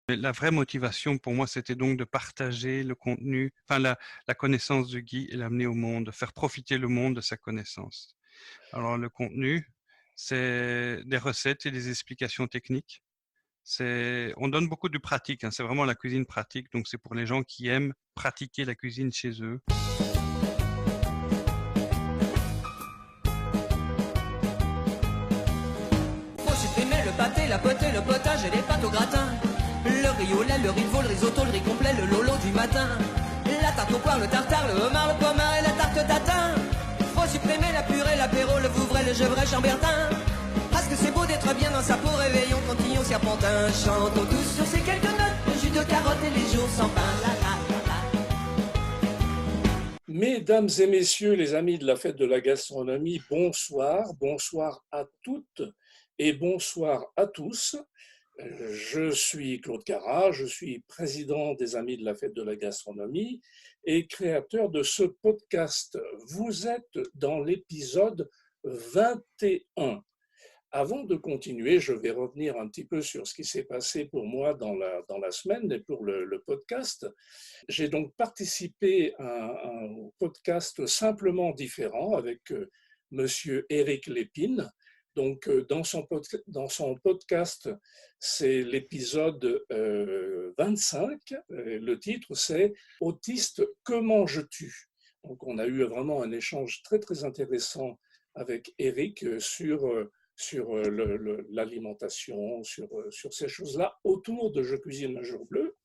La vraie motivation pour moi, c'était donc de partager le contenu, enfin la connaissance de Guy et l'amener au monde, de faire profiter le monde de sa connaissance. Alors le contenu, c'est des recettes et des explications techniques. On donne beaucoup de pratique, hein, c'est vraiment la cuisine pratique, donc c'est pour les gens qui aiment pratiquer la cuisine chez eux. Faut supprimer le pâté, la potée, le potage et les pâtes au gratin. Le riz au lait, le riz de veau, le risotto, le riz complet, le lolo du matin. La tarte au poire, le tartare, le homard, le pommard et la tarte tatin. Faut supprimer la purée, l'apéro, le vouvray, le gevrey, chambertin. Parce que c'est beau d'être bien dans sa peau, réveillon, cantillon, serpentin. Chantons tous sur ces quelques notes, le jus de carotte et les jours sans pain. La, la, la, la. Mesdames et messieurs, les amis de la fête de la gastronomie, bonsoir, bonsoir à toutes et bonsoir à tous. Je suis Claude Carrat, je suis président des Amis de la fête de la gastronomie et créateur de ce podcast. Vous êtes dans l'épisode 21. Avant de continuer, je vais revenir un petit peu sur ce qui s'est passé pour moi dans la semaine et pour le podcast. J'ai donc participé à un podcast simplement différent avec monsieur Éric Lépine. Donc, dans son podcast, c'est l'épisode 25. Le titre, c'est « Autiste, que manges-tu ?» Donc, on a eu vraiment un échange très, très intéressant avec Éric sur l'alimentation, sur ces choses-là autour de Je cuisine un jour bleu.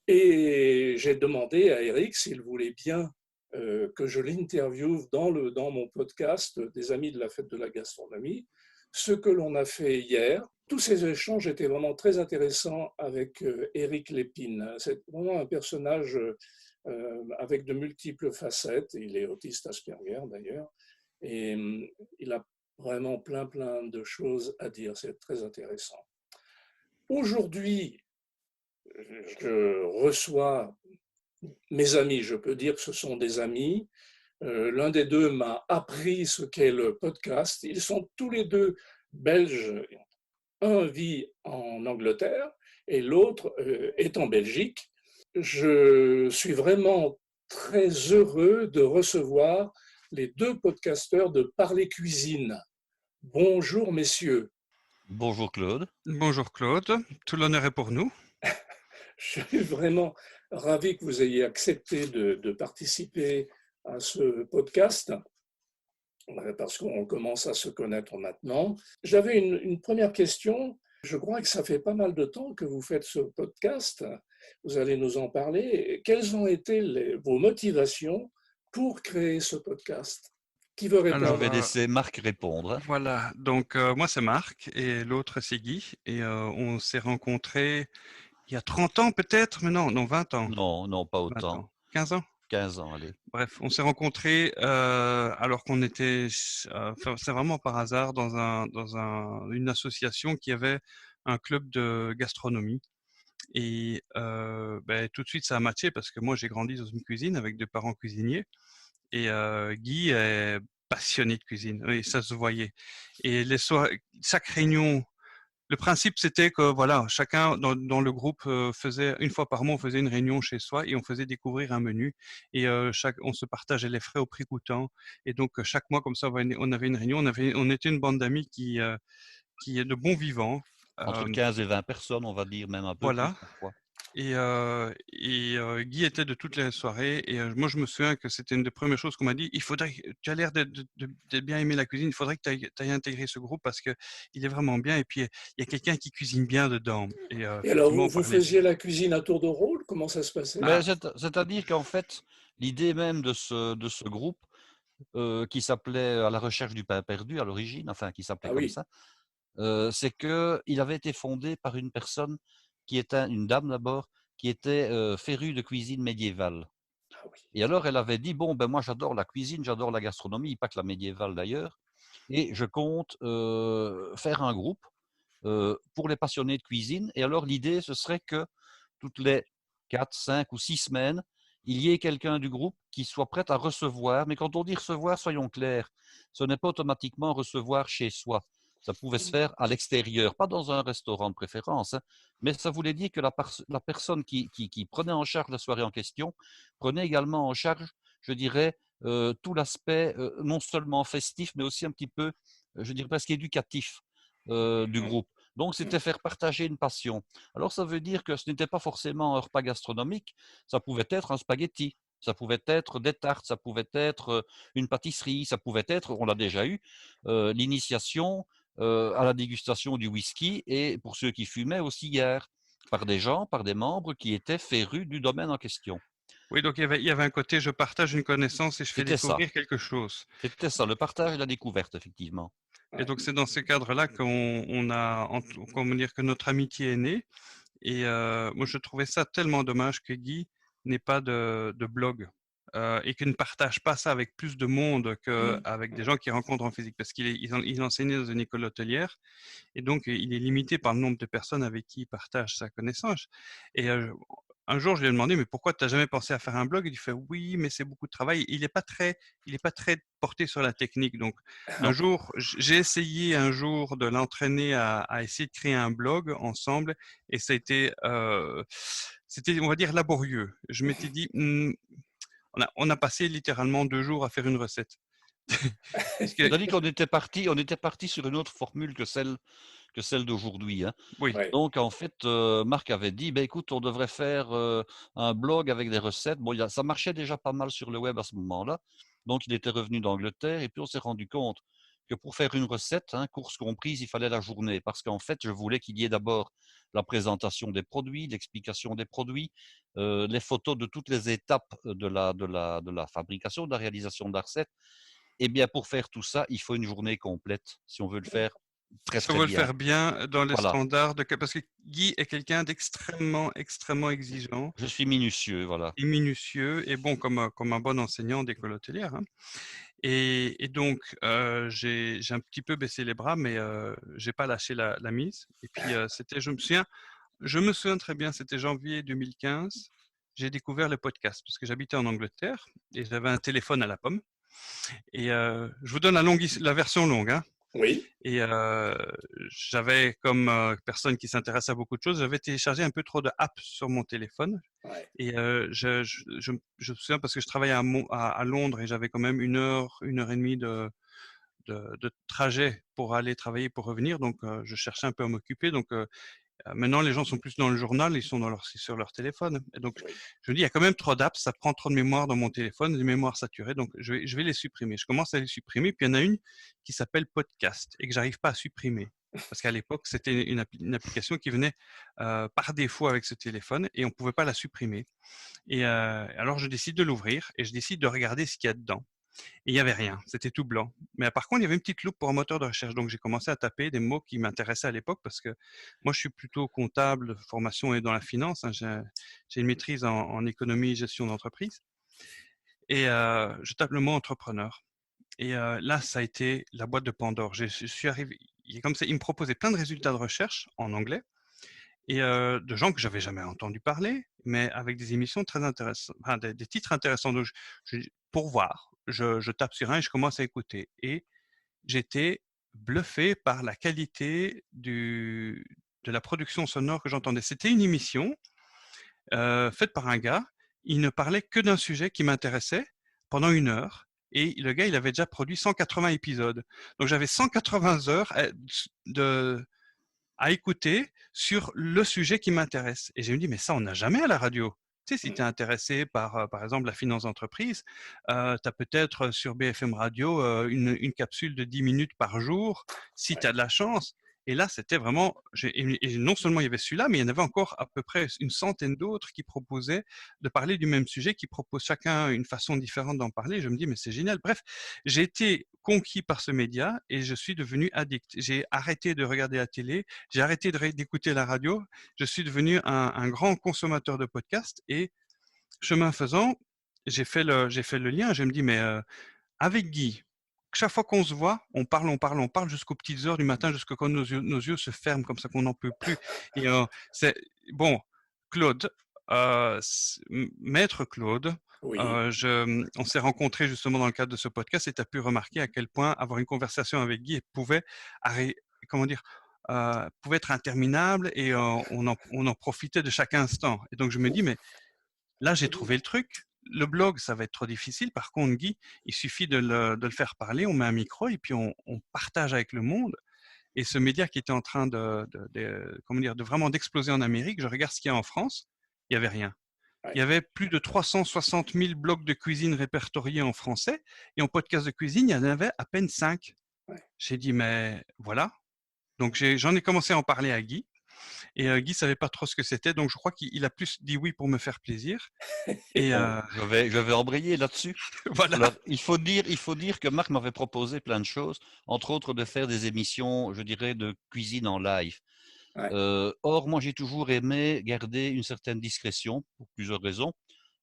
Et j'ai demandé à Éric s'il voulait bien que je l'interviewe dans mon podcast des Amis de la fête de la gastronomie, ce que l'on a fait hier. Tous ces échanges étaient vraiment très intéressants avec Éric Lépine. C'est vraiment un personnage avec de multiples facettes. Il est autiste Asperger d'ailleurs. Et il a vraiment plein de choses à dire. C'est très intéressant. Aujourd'hui, je reçois mes amis, je peux dire que ce sont des amis. L'un des deux m'a appris ce qu'est le podcast. Ils sont tous les deux belges. Un vit en Angleterre et l'autre est en Belgique. Je suis vraiment très heureux de recevoir les deux podcasteurs de Parler Cuisine. Bonjour messieurs. Bonjour Claude. Bonjour Claude, tout l'honneur est pour nous. Je suis vraiment ravi que vous ayez accepté de participer à ce podcast parce qu'on commence à se connaître maintenant. J'avais une première question. Je crois que ça fait pas mal de temps que vous faites ce podcast. Vous allez nous en parler. Quelles ont été vos motivations pour créer ce podcast? Qui veut répondre? Alors, je vais laisser Marc répondre. Voilà, donc moi c'est Marc et l'autre c'est Guy et on s'est rencontrés il y a 30 ans peut-être, mais non, 20 ans. Non, pas 20 autant. ans. 15 ans 15 ans, allez. Bref, on s'est rencontrés alors qu'on était, c'est vraiment par hasard une association qui avait un club de gastronomie. Et tout de suite ça a matché parce que moi j'ai grandi dans une cuisine avec deux parents cuisiniers et Guy est passionné de cuisine, oui, ça se voyait. Et les soirées, chaque réunion, le principe c'était que voilà, chacun dans le groupe faisait une fois par mois, on faisait une réunion chez soi et on faisait découvrir un menu et on se partageait les frais au prix coûtant. Et donc chaque mois comme ça, on avait une réunion, on était une bande d'amis qui est de bons vivants. Entre 15 et 20 personnes, on va dire, même un peu Voilà. plus parfois. Et Guy était de toutes les soirées et moi je me souviens que c'était une des premières choses qu'on m'a dit, tu as l'air de bien aimer la cuisine, il faudrait que tu ailles intégrer ce groupe parce que il est vraiment bien et puis il y a quelqu'un qui cuisine bien dedans. Et alors effectivement, vous faisiez la cuisine à tour de rôle? Comment ça se passait? C'est-à-dire qu'en fait, l'idée même de ce groupe, qui s'appelait À la recherche du pain perdu à l'origine, enfin qui s'appelait comme ça, c'est qu'il avait été fondé par une personne qui était une dame d'abord, qui était férue de cuisine médiévale. Et alors elle avait dit, bon, ben moi j'adore la cuisine, j'adore la gastronomie, pas que la médiévale d'ailleurs, et je compte faire un groupe pour les passionnés de cuisine. Et alors l'idée, ce serait que toutes les 4, 5 ou 6 semaines, il y ait quelqu'un du groupe qui soit prêt à recevoir. Mais quand on dit recevoir, soyons clairs, ce n'est pas automatiquement recevoir chez soi. Ça pouvait se faire à l'extérieur, pas dans un restaurant de préférence, hein, mais ça voulait dire que la personne qui prenait en charge la soirée en question prenait également en charge, je dirais, tout l'aspect non seulement festif, mais aussi un petit peu, je dirais presque éducatif du Mhm. groupe. Donc, c'était faire partager une passion. Alors, ça veut dire que ce n'était pas forcément un repas gastronomique, ça pouvait être un spaghetti, ça pouvait être des tartes, ça pouvait être une pâtisserie, ça pouvait être, on l'a déjà eu, l'initiation à la dégustation du whisky et pour ceux qui fumaient au cigare, par des gens, par des membres qui étaient férus du domaine en question. Oui, donc il y avait un côté, je partage une connaissance et je fais C'était ça, découvrir quelque chose. c'était ça, le partage et la découverte, effectivement. Et Ouais. donc c'est dans ce cadre-là comment dire, que notre amitié est née. Et moi, je trouvais ça tellement dommage que Guy n'ait pas de blog et qu'il ne partage pas ça avec plus de monde qu'avec des gens qu'il rencontre en physique. Parce qu'il enseignait dans une école hôtelière et donc il est limité par le nombre de personnes avec qui il partage sa connaissance. Et un jour, je lui ai demandé, mais pourquoi tu n'as jamais pensé à faire un blog? Il fait, oui, mais c'est beaucoup de travail. Il est pas très porté sur la technique. Donc, un Non, jour, j'ai essayé un jour de l'entraîner à essayer de créer un blog ensemble et ça a été, c'était, on va dire, laborieux. Je m'étais dit, on a passé littéralement 2 jours à faire une recette. Parce que, c'est-à-dire on était parti sur une autre formule que celle d'aujourd'hui, hein. oui, Ouais. Donc en fait, Marc avait dit: «Beh, écoute, on devrait faire, un blog avec des recettes». Bon, ça marchait déjà pas mal sur le web à ce moment-là, donc il était revenu d'Angleterre et puis on s'est rendu compte que pour faire une recette, hein, courses comprises, il fallait la journée. Parce qu'en fait, je voulais qu'il y ait d'abord la présentation des produits, l'explication des produits, les photos de toutes les étapes de la fabrication, de la réalisation de la recette. Et bien pour faire tout ça, il faut une journée complète si on veut le faire très, si on très veut le bien. faire bien dans les Voilà, standards parce que Guy est quelqu'un d'extrêmement, extrêmement exigeant je suis minutieux, voilà. et minutieux et bon, comme un bon enseignant d'école hôtelière, hein. Et donc, j'ai un petit peu baissé les bras, mais j'ai pas lâché la mise. Et puis, je me souviens très bien, c'était janvier 2015. J'ai découvert le podcast parce que j'habitais en Angleterre et j'avais un téléphone à la pomme. Et je vous donne la version longue, hein. Oui. Et j'avais, comme personne qui s'intéresse à beaucoup de choses, j'avais téléchargé un peu trop de apps sur mon téléphone. Ouais. Et je me souviens parce que je travaillais à Londres et j'avais quand même 1 heure et demie de trajet pour aller travailler, pour revenir. Donc, je cherchais un peu à m'occuper. Donc, maintenant, les gens sont plus dans le journal, ils sont sur leur téléphone. Et donc, Oui. je me dis, il y a quand même trop d'apps, ça prend trop de mémoire dans mon téléphone, des mémoires saturées. Donc, je vais les supprimer. Je commence à les supprimer. Puis, il y en a une qui s'appelle Podcast et que j'arrive pas à supprimer. Parce qu'à l'époque, c'était une application qui venait par défaut avec ce téléphone et on pouvait pas la supprimer. Et alors, je décide de l'ouvrir et je décide de regarder ce qu'il y a dedans. Et il n'y avait rien, c'était tout blanc. Mais par contre, il y avait une petite loupe pour un moteur de recherche. Donc, j'ai commencé à taper des mots qui m'intéressaient à l'époque parce que moi, je suis plutôt comptable, de formation et dans la finance, hein. J'ai une maîtrise en économie et gestion d'entreprise. Et je tape le mot entrepreneur. Et là, ça a été la boîte de Pandore. Je suis arrivé, comme ça, il me proposait plein de résultats de recherche en anglais et de gens que j'avais jamais entendu parler, mais avec des émissions très intéressantes, enfin, des titres intéressants. Donc, pour voir, je tape sur un et je commence à écouter. Et j'étais bluffé par la qualité de la production sonore que j'entendais. C'était une émission faite par un gars. Il ne parlait que d'un sujet qui m'intéressait pendant 1 heure. Et le gars, il avait déjà produit 180 épisodes. Donc j'avais 180 heures de, à écouter sur le sujet qui m'intéresse. Et je me dis, mais ça, on n'a jamais à la radio. Tu sais, si tu es intéressé par exemple, la finance d'entreprise, tu as peut-être sur BFM Radio une capsule de 10 minutes par jour, si tu Ouais. as de la chance. Et là, c'était vraiment, et non seulement il y avait celui-là, mais il y en avait encore à peu près une centaine d'autres qui proposaient de parler du même sujet, qui proposent chacun une façon différente d'en parler. Je me dis, mais c'est génial. Bref, j'ai été conquis par ce média et je suis devenu addict. J'ai arrêté de regarder la télé, j'ai arrêté d'écouter la radio, je suis devenu un grand consommateur de podcasts et chemin faisant, j'ai fait le lien. Je me dis, mais avec Guy, chaque fois qu'on se voit, on parle jusqu'aux petites heures du matin, jusqu'à quand nos yeux se ferment comme ça qu'on n'en peut plus. Et c'est bon, Claude, maître Claude, Oui. on s'est rencontrés justement dans le cadre de ce podcast et tu as pu remarquer à quel point avoir une conversation avec Guy pouvait comment dire, pouvait être interminable et on en profitait de chaque instant. Et donc je me dis, mais là j'ai trouvé le truc. Le blog, ça va être trop difficile. Par contre, Guy, il suffit de le faire parler, on met un micro et puis on partage avec le monde. Et ce média qui était en train comment dire, de vraiment d'exploser en Amérique, je regarde ce qu'il y a en France, il n'y avait rien. Il y avait plus de 360 000 blogs de cuisine répertoriés en français et en podcast de cuisine, il y en avait à peine 5. J'ai dit, mais voilà. Donc j'en ai commencé à en parler à Guy. Et Guy savait pas trop ce que c'était, donc je crois qu'il a plus dit oui pour me faire plaisir. Et Bon, je vais embrayer là-dessus. voilà. Alors, il faut dire que Marc m'avait proposé plein de choses, entre autres de faire des émissions, je dirais, de cuisine en live. Ouais. Or, moi, j'ai toujours aimé garder une certaine discrétion pour plusieurs raisons.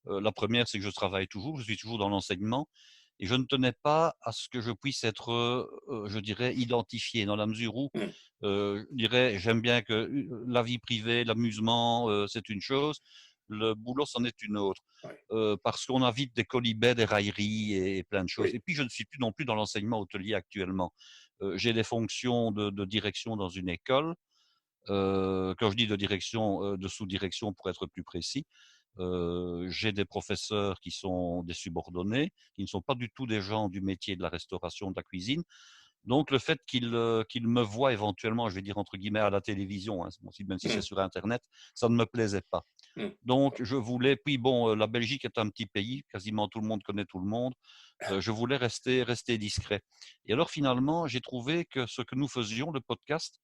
La première, c'est que je travaille toujours, je suis toujours dans l'enseignement et je ne tenais pas à ce que je puisse être, je dirais, identifié dans la mesure où, je dirais, j'aime bien que la vie privée, l'amusement, c'est une chose, le boulot, c'en est une autre. Parce qu'on a vite des colibets, des railleries et plein de choses. Oui. Et puis, je ne suis plus non plus dans l'enseignement hôtelier actuellement. J'ai des fonctions de direction dans une école. Quand je dis de direction, de sous-direction pour être plus précis, j'ai des professeurs qui sont des subordonnés, qui ne sont pas du tout des gens du métier de la restauration, de la cuisine. Donc le fait qu'ils me voient éventuellement, je vais dire entre guillemets à la télévision, hein, même si c'est sur Internet, ça ne me plaisait pas. Donc je voulais, puis bon, la Belgique est un petit pays, quasiment tout le monde connaît tout le monde. Je voulais rester discret. Et alors finalement, j'ai trouvé que ce que nous faisions, le podcast,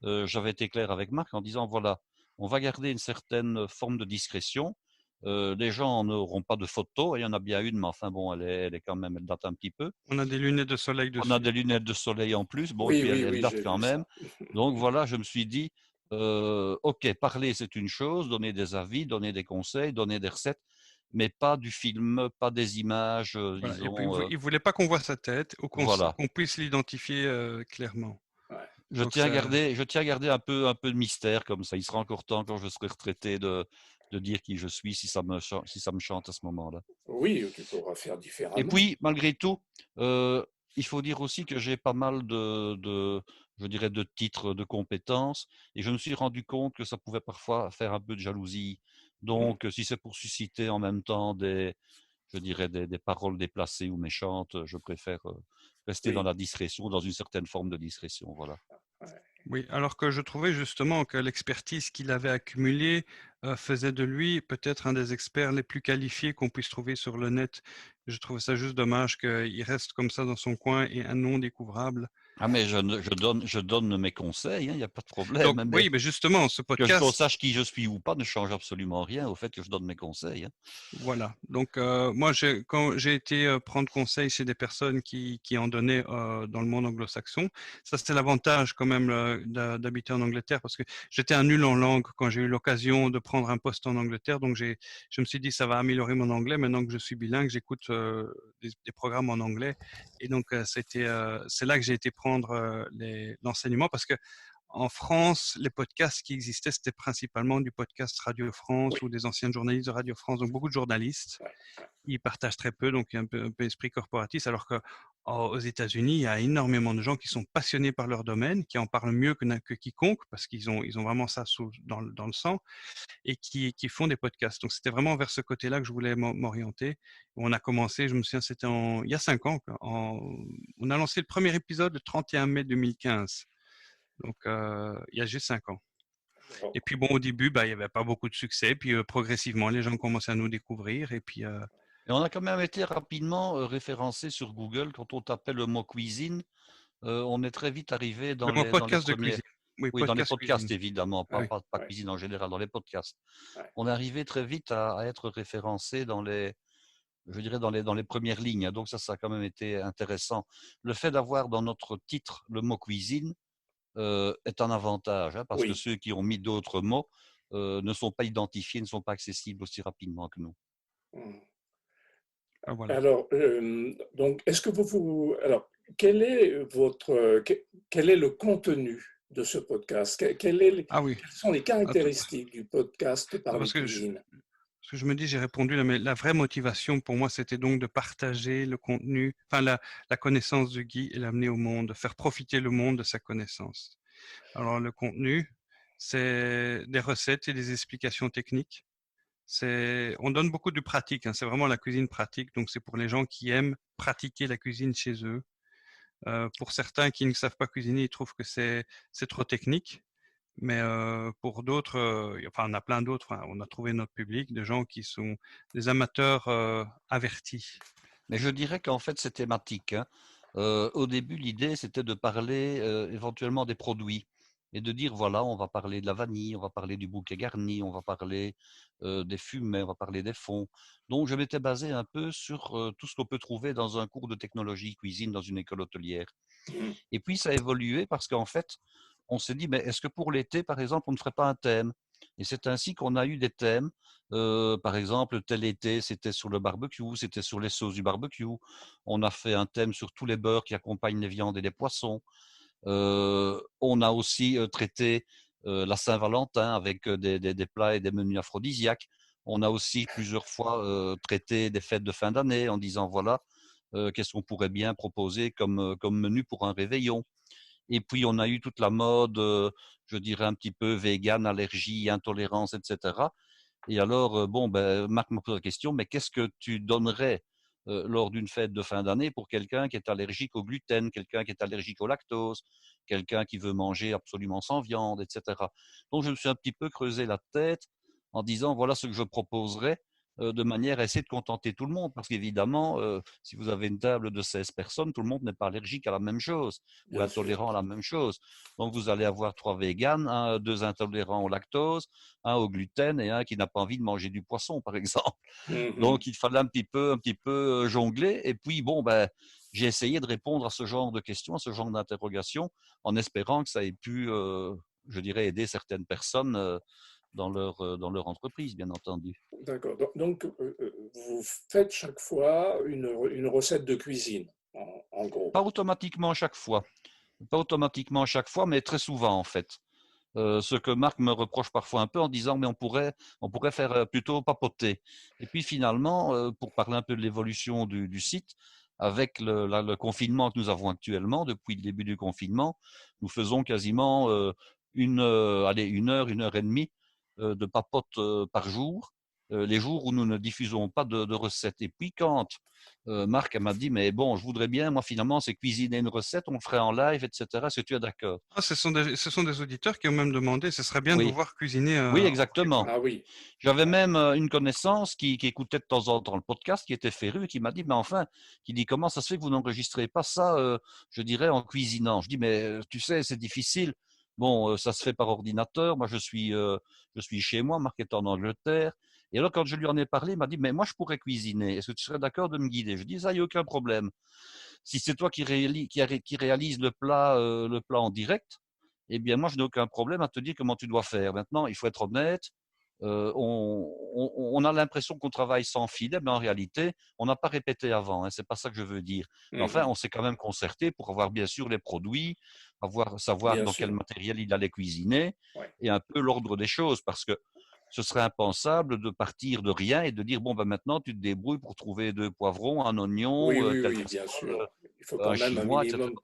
j'avais été clair avec Marc en disant voilà, on va garder une certaine forme de discrétion. Les gens n'auront pas de photos. Il y en a bien une, mais enfin bon, elle est quand même, elle date un petit peu. On a des lunettes de soleil dessus. On a des lunettes de soleil en plus. Bon, Oui, et puis oui, elle oui, date j'ai quand vu même. ça. Donc voilà, je me suis dit, ok, parler c'est une chose, donner des avis, donner des conseils, donner des recettes, mais pas du film, pas des images, Voilà. Et puis, disons. il voulait pas qu'on voit sa tête ou Voilà. qu'on puisse l'identifier clairement. Ouais. Je Donc tiens à garder un peu de mystère comme ça. Il sera encore temps quand je serai retraité de dire qui je suis si ça me chante à ce moment-là. Oui, tu pourras faire Et différemment. puis, malgré tout, il faut dire aussi que j'ai pas mal je dirais, de titres, de compétences, et je me suis rendu compte que ça pouvait parfois faire un peu de jalousie. Donc, si c'est pour susciter en même temps je dirais, des paroles déplacées ou méchantes, je préfère rester dans Oui. la discrétion, dans une certaine forme de discrétion, voilà. Ouais. Oui, alors que je trouvais justement que l'expertise qu'il avait accumulée faisait de lui peut-être un des experts les plus qualifiés qu'on puisse trouver sur le net. Je trouve ça juste dommage qu'il reste comme ça dans son coin et un non découvrable. Ah, mais je donne mes conseils, hein, il n'y a pas de problème, Donc hein, mais oui, mais justement, ce qu'on podcast, sache qui je suis ou pas ne change absolument rien au fait que je donne mes conseils, hein. voilà. Donc moi, quand j'ai été prendre conseil chez des personnes qui en donnaient dans le monde anglo-saxon, ça c'était l'avantage quand même d'habiter en Angleterre parce que j'étais un nul en langue quand j'ai eu l'occasion de prendre un poste en Angleterre. Donc je me suis dit ça va améliorer mon anglais maintenant que je suis bilingue, j'écoute des programmes en anglais et donc c'est là que j'ai été prendre l'enseignement parce que en France, les podcasts qui existaient, c'était principalement du podcast Radio France ou des anciens journalistes de Radio France, donc beaucoup de journalistes. Ils partagent très peu, donc il y a un peu esprit corporatiste, alors qu'aux États-Unis, il y a énormément de gens qui sont passionnés par leur domaine, qui en parlent mieux que quiconque, parce qu'ils ont vraiment ça dans le sang, et qui font des podcasts. Donc c'était vraiment vers ce côté-là que je voulais m'orienter. On a commencé, je me souviens, c'était il y a 5 ans. On a lancé le premier épisode le 31 mai 2015. Donc, il y a juste 5 ans. Et puis bon, au début, il n'y avait pas beaucoup de succès. Puis progressivement, les gens commençaient à nous découvrir. Et puis, Et on a quand même été rapidement référencé sur Google. Quand on tapait le mot cuisine, on est très vite arrivé le mot dans les podcast de premiers. cuisine. Oui, Oui, dans les podcast podcasts, cuisine. évidemment, Ah oui. pas cuisine en général, dans les podcasts. Ouais. On est arrivé très vite à être référencé je dirais, dans les premières lignes. Donc ça a quand même été intéressant. Le fait d'avoir dans notre titre le mot cuisine est un avantage, hein, parce que Oui. ceux qui ont mis d'autres mots ne sont pas identifiés, ne sont pas accessibles aussi rapidement que nous. Ah, voilà. Alors, donc, est-ce que alors, quel est le contenu de ce podcast? Ah oui. Quelles sont les caractéristiques du podcast Parler Parce que Cuisine? Parce que je me dis, j'ai répondu, mais la vraie motivation pour moi, c'était donc de partager le contenu, enfin la connaissance de Guy et l'amener au monde, de faire profiter le monde de sa connaissance. Alors le contenu, c'est des recettes et des explications techniques. On donne beaucoup de pratique, hein. C'est vraiment la cuisine pratique. Donc c'est pour les gens qui aiment pratiquer la cuisine chez eux. Pour certains qui ne savent pas cuisiner, ils trouvent que c'est trop technique. Mais pour d'autres, enfin on a plein d'autres. Enfin, on a trouvé notre public de gens qui sont des amateurs avertis. Mais je dirais qu'en fait, c'est thématique, hein. Au début, l'idée, c'était de parler éventuellement des produits et de dire, voilà, on va parler de la vanille, on va parler du bouquet garni, on va parler des fumets, on va parler des fonds. Donc, je m'étais basé un peu sur tout ce qu'on peut trouver dans un cours de technologie cuisine dans une école hôtelière. Mhm. Et puis, ça a évolué parce qu'en fait, on s'est dit, mais est-ce que pour l'été, par exemple, on ne ferait pas un thème? Et c'est ainsi qu'on a eu des thèmes. Par exemple, tel été, c'était sur le barbecue, c'était sur les sauces du barbecue. On a fait un thème sur tous les beurres qui accompagnent les viandes et les poissons. On a aussi traité la Saint-Valentin avec des plats et des menus aphrodisiaques. On a aussi plusieurs fois traité des fêtes de fin d'année en disant, voilà, qu'est-ce qu'on pourrait bien proposer comme menu pour un réveillon. Et puis, on a eu toute la mode, je dirais un petit peu vegan, allergie, intolérance, etc. Et alors, bon, ben, Marc m'a posé la question, mais qu'est-ce que tu donnerais lors d'une fête de fin d'année pour quelqu'un qui est allergique au gluten, quelqu'un qui est allergique au lactose, quelqu'un qui veut manger absolument sans viande, etc. Donc, je me suis un petit peu creusé la tête en disant, voilà ce que je proposerais de manière à essayer de contenter tout le monde. Parce qu'évidemment, si vous avez une table de 16 personnes, tout le monde n'est pas allergique à la même chose ou Bien sûr. intolérant à la même chose. Donc, vous allez avoir 3 véganes, deux intolérants au lactose, un au gluten et un qui n'a pas envie de manger du poisson, par exemple. Mhm. Donc, il fallait un petit peu jongler. Et puis, bon, ben, j'ai essayé de répondre à ce genre de questions, à ce genre d'interrogations, en espérant que ça ait pu, je dirais, aider certaines personnes dans leur entreprise, bien entendu. D'accord. Donc, vous faites chaque fois une recette de cuisine, en gros. Pas automatiquement à chaque fois. Pas automatiquement à chaque fois, mais très souvent, en fait. Ce que Marc me reproche parfois un peu en disant mais on pourrait faire plutôt papoter. Et puis finalement, pour parler un peu de l'évolution du site, avec le confinement que nous avons actuellement, depuis le début du confinement, nous faisons quasiment allez, une heure et demie de papote par jour, les jours où nous ne diffusons pas de recettes. Et puis quand Marc m'a dit, mais bon, je voudrais bien, moi finalement, c'est cuisiner une recette, on le ferait en live, etc. Est-ce que tu es d'accord? Ah, ce sont des auditeurs qui ont même demandé, ce serait bien de vous Oui, voir cuisiner oui, en vrai, quoi. exactement. Ah oui. J'avais Ah, même une connaissance qui écoutait de temps en temps le podcast, qui était féru et qui m'a dit, mais enfin, qui dit, comment ça se fait que vous n'enregistrez pas ça, je dirais, en cuisinant? Je dis, mais tu sais, c'est difficile. Bon, ça se fait par ordinateur. Moi, je suis chez moi, Marc est en Angleterre. Et alors, quand je lui en ai parlé, il m'a dit, mais moi, je pourrais cuisiner. Est-ce que tu serais d'accord de me guider? Je dis, ça, il n'y a aucun problème. Si c'est toi qui réalise le plat en direct, eh bien, moi, je n'ai aucun problème à te dire comment tu dois faire. Maintenant, il faut être honnête. On a l'impression qu'on travaille sans filet, mais en réalité, on n'a pas répété avant. Hein, c'est pas ça que je veux dire. Mais enfin, mhm. on s'est quand même concerté pour avoir bien sûr les produits, savoir Bien dans quel sûr. matériel il allait cuisiner Ouais. et un peu l'ordre des choses, parce que ce serait impensable de partir de rien et de dire bon ben maintenant tu te débrouilles pour trouver deux poivrons, un Oui, oignon, oui, telle oui, bien casserole, sûr. Il faut un quand même chinois, etc. Donc,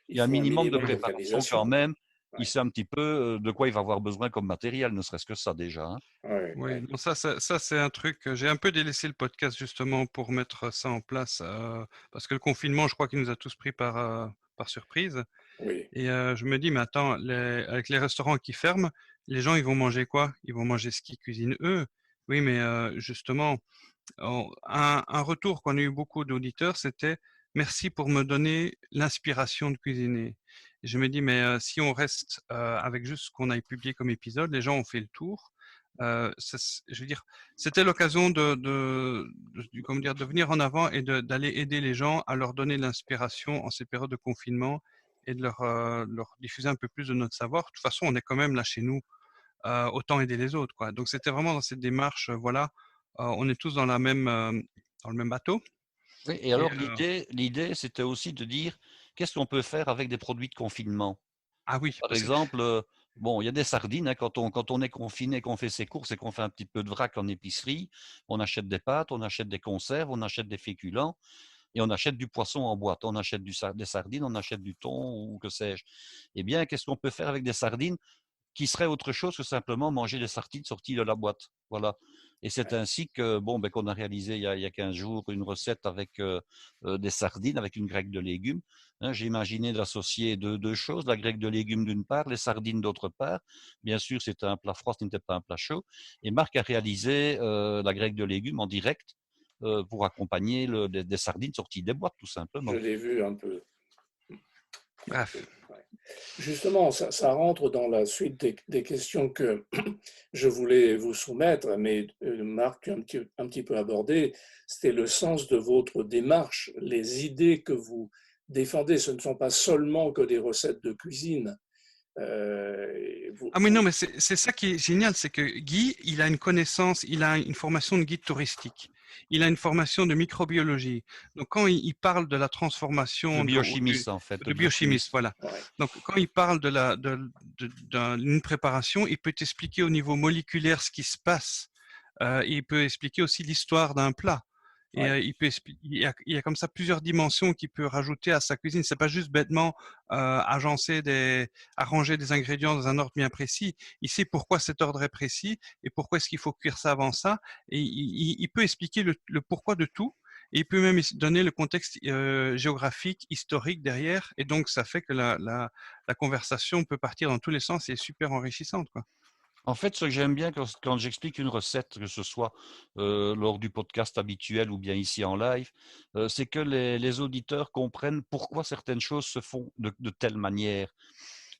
il il y a un faut un minimum de minimum préparation quand d'organisation. même. Il Ouais. sait un petit peu de quoi il va avoir besoin comme matériel, ne serait-ce que ça déjà. Hein. Ouais, Oui, ouais. non, ça c'est un truc. J'ai un peu délaissé le podcast justement pour mettre ça en place parce que le confinement, je crois qu'il nous a tous pris par surprise. Oui, Et je me dis, mais attends, avec les restaurants qui ferment, les gens ils vont manger quoi? Ils vont manger ce qu'ils cuisinent eux. Oui, mais justement, un retour qu'on a eu beaucoup d'auditeurs, c'était merci pour me donner l'inspiration de cuisiner. Et je me dis, mais si on reste avec juste ce qu'on a publié comme épisode, les gens ont fait le tour. Je veux dire, c'était l'occasion comment dire, de venir en avant et d'aller aider les gens à leur donner l'inspiration en ces périodes de confinement et de leur diffuser un peu plus de notre savoir. De toute façon, on est quand même là chez nous, autant aider les autres, quoi. Donc c'était vraiment dans cette démarche, voilà, on est tous dans le même bateau. Oui, et Et alors l'idée, c'était aussi de dire qu'est-ce qu'on peut faire avec des produits de confinement. ah oui, Par parce que exemple, bon, il y a des sardines, hein, quand on est confiné, qu'on fait ses courses et qu'on fait un petit peu de vrac en épicerie, on achète des pâtes, on achète des conserves, on achète des féculents. et on achète du poisson en boîte, on achète des sardines, on achète du thon ou que sais-je. Eh bien, qu'est-ce qu'on peut faire avec des sardines qui serait autre chose que simplement manger des sardines sorties de la boîte. Voilà. Et c'est ainsi que, qu'on a réalisé il y a 15 jours une recette avec des sardines, avec une grecque de légumes. Hein, j'ai imaginé d'associer deux choses, la grecque de légumes d'une part, les sardines d'autre part. Bien sûr, c'était un plat froid, ce n'était pas un plat chaud. Et Marc a réalisé la grecque de légumes en direct pour accompagner des sardines sorties des boîtes, tout Je simplement. l'ai vu un peu. Bref. Ouais. Justement, ça rentre dans la suite des questions que je voulais vous soumettre, mais Marc, tu as un petit peu abordé, c'était le sens de votre démarche, les idées que vous défendez. Ce ne sont pas seulement que des recettes de cuisine. Ah mais non, mais c'est ça qui est génial, c'est que Guy, il a une connaissance, il a une formation de guide touristique, il a une formation de microbiologie. Donc quand il parle de la De transformation biochimiste, en fait, de de biochimiste, biochimiste. voilà. ouais, Donc quand il parle d'une préparation, il peut t'expliquer au niveau moléculaire ce qui se passe. Il peut expliquer aussi l'histoire d'un plat. Et ouais, il y a comme ça plusieurs dimensions qu'il peut rajouter à sa cuisine. C'est pas juste bêtement arranger des ingrédients dans un ordre bien précis. Il sait pourquoi cet ordre est précis et pourquoi est-ce qu'il faut cuire ça avant ça. Et il peut expliquer le pourquoi de tout. Et il peut même donner le contexte géographique, historique derrière. Et donc, ça fait que la conversation peut partir dans tous les sens et est super enrichissante, quoi. En fait, ce que j'aime bien quand j'explique une recette, que ce soit lors du podcast habituel ou bien ici en live, c'est que les auditeurs comprennent pourquoi certaines choses se font de telle manière.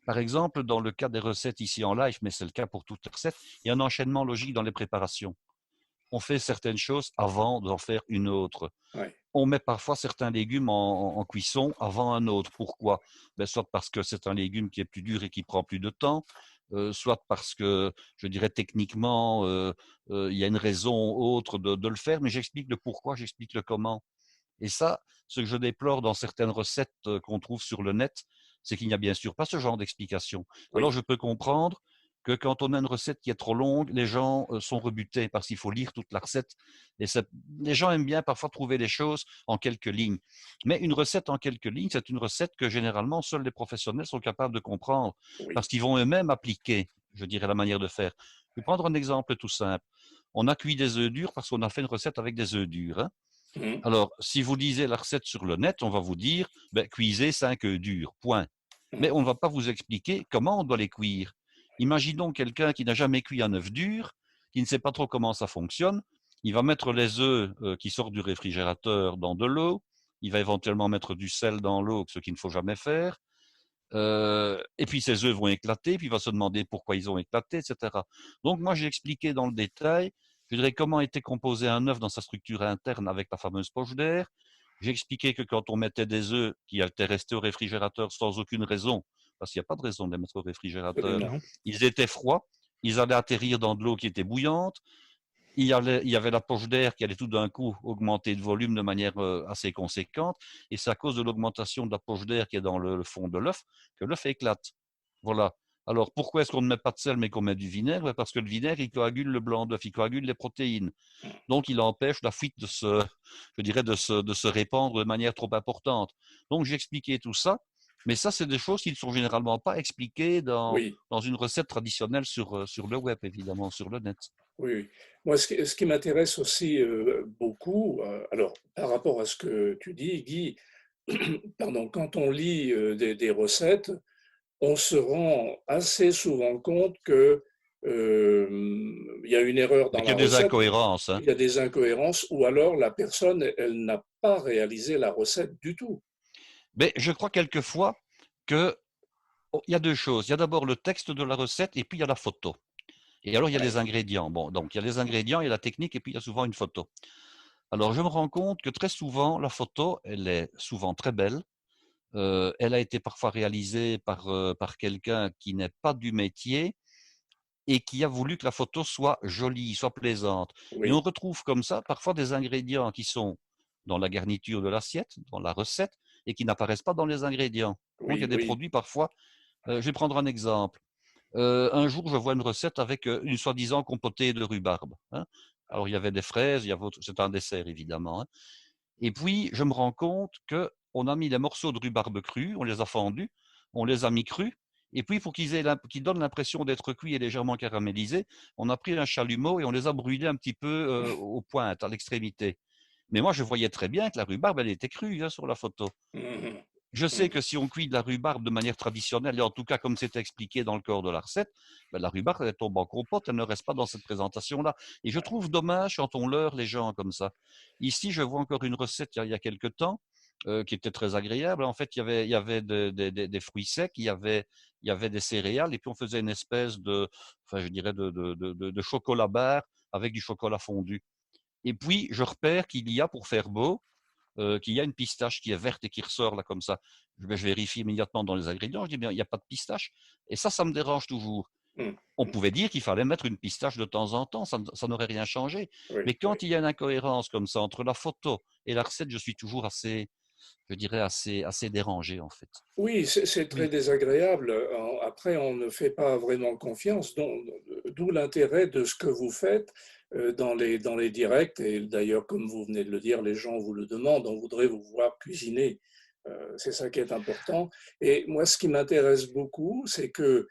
Par exemple, dans le cas des recettes ici en live, mais c'est le cas pour toutes les recettes, il y a un enchaînement logique dans les préparations. On fait certaines choses avant d'en faire une autre. ouais. On met parfois certains légumes en cuisson avant un autre. Pourquoi? Soit parce que c'est un légume qui est plus dur et qui prend plus de temps, soit parce que, je dirais techniquement, il y a une raison autre de le faire, mais j'explique le pourquoi, j'explique le comment. Et ça, ce que je déplore dans certaines recettes qu'on trouve sur le net, c'est qu'il n'y a bien sûr pas ce genre d'explication. Alors Oui, je peux comprendre que quand on a une recette qui est trop longue, les gens sont rebutés parce qu'il faut lire toute la recette. Et les gens aiment bien parfois trouver les choses en quelques lignes. Mais une recette en quelques lignes, c'est une recette que généralement seuls les professionnels sont capables de comprendre oui. parce qu'ils vont eux-mêmes appliquer, je dirais, la manière de faire. Je vais prendre un exemple tout simple. On a cuit des œufs durs parce qu'on a fait une recette avec des œufs durs. Hein. Mhm. Alors, si vous lisez la recette sur le net, on va vous dire, cuisez 5 œufs durs, point. Mais Mhm. on ne va pas vous expliquer comment on doit les cuire. Imaginons quelqu'un qui n'a jamais cuit un œuf dur, qui ne sait pas trop comment ça fonctionne. Il va mettre les œufs qui sortent du réfrigérateur dans de l'eau. Il va éventuellement mettre du sel dans l'eau, ce qu'il ne faut jamais faire. Et puis ces œufs vont éclater, puis il va se demander pourquoi ils ont éclaté, etc. Donc moi j'ai expliqué dans le détail, je dirais comment était composé un œuf dans sa structure interne avec la fameuse poche d'air. J'ai expliqué que quand on mettait des œufs qui étaient restés au réfrigérateur sans aucune raison, parce qu'il n'y a pas de raison de les mettre au réfrigérateur, Absolument. Non. ils étaient froids, ils allaient atterrir dans de l'eau qui était bouillante, il y avait la poche d'air qui allait tout d'un coup augmenter de volume de manière assez conséquente. Et c'est à cause de l'augmentation de la poche d'air qui est dans le fond de l'œuf que l'œuf éclate. Voilà. Alors, pourquoi est-ce qu'on ne met pas de sel mais qu'on met du vinaigre? Parce que le vinaigre, il coagule le blanc d'œuf, il coagule les protéines. Donc, il empêche la fuite je dirais, de se répandre de manière trop importante. Donc, j'ai expliqué tout ça. Mais ça, c'est des choses qui ne sont généralement pas expliquées Oui, dans une recette traditionnelle sur le web, évidemment, sur le net. oui, oui. Moi, ce qui m'intéresse aussi beaucoup, alors par rapport à ce que tu dis, Guy, pardon, quand on lit des recettes, on se rend assez souvent compte que il y a une erreur Mais dans qu'il y la a des recette, incohérences, hein. il y a des incohérences, ou alors la personne, elle n'a pas réalisé la recette du tout. Mais je crois quelquefois que il y a deux choses. Il y a d'abord le texte de la recette et puis il y a la photo. Et alors il y a les Ouais, ingrédients. Bon, donc il y a les ingrédients, il y a la technique et puis il y a souvent une photo. Alors je me rends compte que très souvent la photo, elle est souvent très belle. Elle a été parfois réalisée par quelqu'un qui n'est pas du métier et qui a voulu que la photo soit jolie, soit plaisante. Et on oui, retrouve comme ça parfois des ingrédients qui sont dans la garniture de l'assiette, dans la recette, et qui n'apparaissent pas dans les ingrédients. Donc il y a oui, des oui, produits parfois. Je vais prendre un exemple. Un jour, je vois une recette avec une soi-disant compotée de rhubarbe. Hein. Alors, il y avait des fraises, c'était un dessert évidemment. Hein. Et puis, je me rends compte qu'on a mis les morceaux de rhubarbe crus, on les a fendus, on les a mis crus, et puis pour qu'ils donnent l'impression d'être cuits et légèrement caramélisés, on a pris un chalumeau et on les a brûlés un petit peu aux pointes, à l'extrémité. Mais moi, je voyais très bien que la rhubarbe, elle était crue sur la photo. Mhm. Je sais Mhm. que si on cuit de la rhubarbe de manière traditionnelle, et en tout cas comme c'est expliqué dans le corps de la recette, ben, la rhubarbe, elle tombe en compote, elle ne reste pas dans cette présentation-là. Et je trouve dommage quand on leurre les gens comme ça. Ici, je vois encore une recette il y a quelques temps qui était très agréable. En fait, il y avait des fruits secs, il y avait des céréales, et puis on faisait une espèce enfin, je dirais de chocolat barre avec du chocolat fondu. Et puis, je repère qu'il y a, pour faire beau, qu'il y a une pistache qui est verte et qui ressort là comme ça. Je vérifie immédiatement dans les ingrédients, je dis bien, il n'y a pas de pistache. Et ça me dérange toujours. Mhm. On pouvait dire qu'il fallait mettre une pistache de temps en temps, ça n'aurait rien changé. Oui, Mais oui. quand il y a une incohérence comme ça entre la photo et la recette, je suis toujours assez, je dirais, assez dérangé en fait. Oui, c'est très Oui. désagréable. Après, on ne fait pas vraiment confiance, d'où l'intérêt de ce que vous faites dans les directs. Et d'ailleurs, comme vous venez de le dire, les gens vous le demandent, on voudrait vous voir cuisiner. C'est ça qui est important. Et moi, ce qui m'intéresse beaucoup, c'est que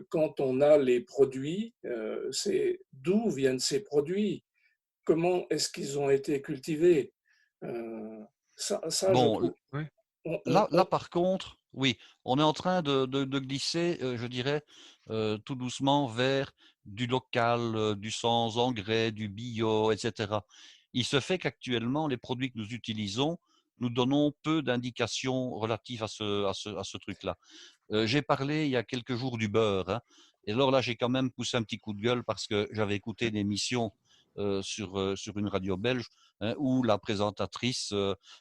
quand on a les produits, c'est d'où viennent ces produits, comment est-ce qu'ils ont été cultivés. Euh, ça, je Bon, trouve. on- on- là on- par contre, oui, on est en train de glisser, je dirais, tout doucement vers du local, du sans engrais, du bio, etc. Il se fait qu'actuellement, les produits que nous utilisons, nous donnons peu d'indications relatives à ce truc-là. J'ai parlé il y a quelques jours du beurre, hein, et alors là, j'ai quand même poussé un petit coup de gueule parce que j'avais écouté une émission sur une radio belge, hein, où la présentatrice,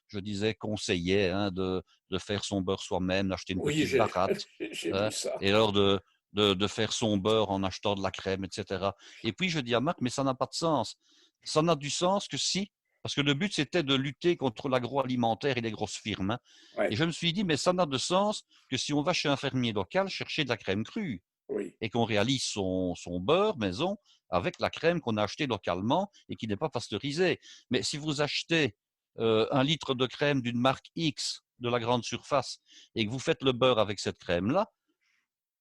je disais, conseillait, hein, de faire son beurre soi-même, d'acheter une oui, petite baratte, j'ai vu hein, ça. et alors de faire son beurre en achetant de la crème, etc. Et puis je dis à Marc, mais ça n'a pas de sens. Ça n'a du sens que si, parce que le but c'était de lutter contre l'agroalimentaire et les grosses firmes, hein. Et Ouais, je me suis dit, mais ça n'a de sens que si on va chez un fermier local chercher de la crème crue oui, et qu'on réalise son beurre maison avec la crème qu'on a achetée localement et qui n'est pas pasteurisée. Mais si vous achetez un litre de crème d'une marque X de la grande surface et que vous faites le beurre avec cette crème-là,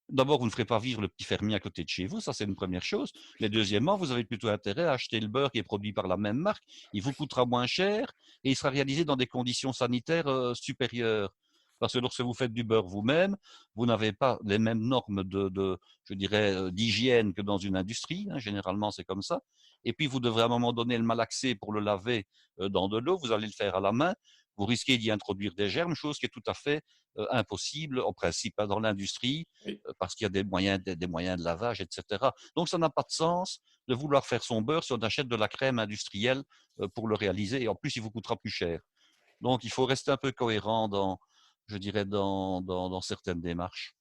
d'abord, vous ne ferez pas vivre le petit fermier à côté de chez vous, ça c'est une première chose. Mais deuxièmement, vous avez plutôt intérêt à acheter le beurre qui est produit par la même marque. Il vous coûtera moins cher et il sera réalisé dans des conditions sanitaires supérieures. Parce que lorsque vous faites du beurre vous-même, vous n'avez pas les mêmes normes je dirais, d'hygiène que dans une industrie, hein. Généralement, c'est comme ça. Et puis, vous devrez à un moment donné le malaxer pour le laver dans de l'eau. Vous allez le faire à la main. Vous risquez d'y introduire des germes, chose qui est tout à fait impossible, en principe, hein, dans l'industrie oui. parce qu'il y a des moyens de lavage, etc. Donc ça n'a pas de sens de vouloir faire son beurre si on achète de la crème industrielle pour le réaliser, et en plus il vous coûtera plus cher. Donc il faut rester un peu cohérent je dirais, dans certaines démarches.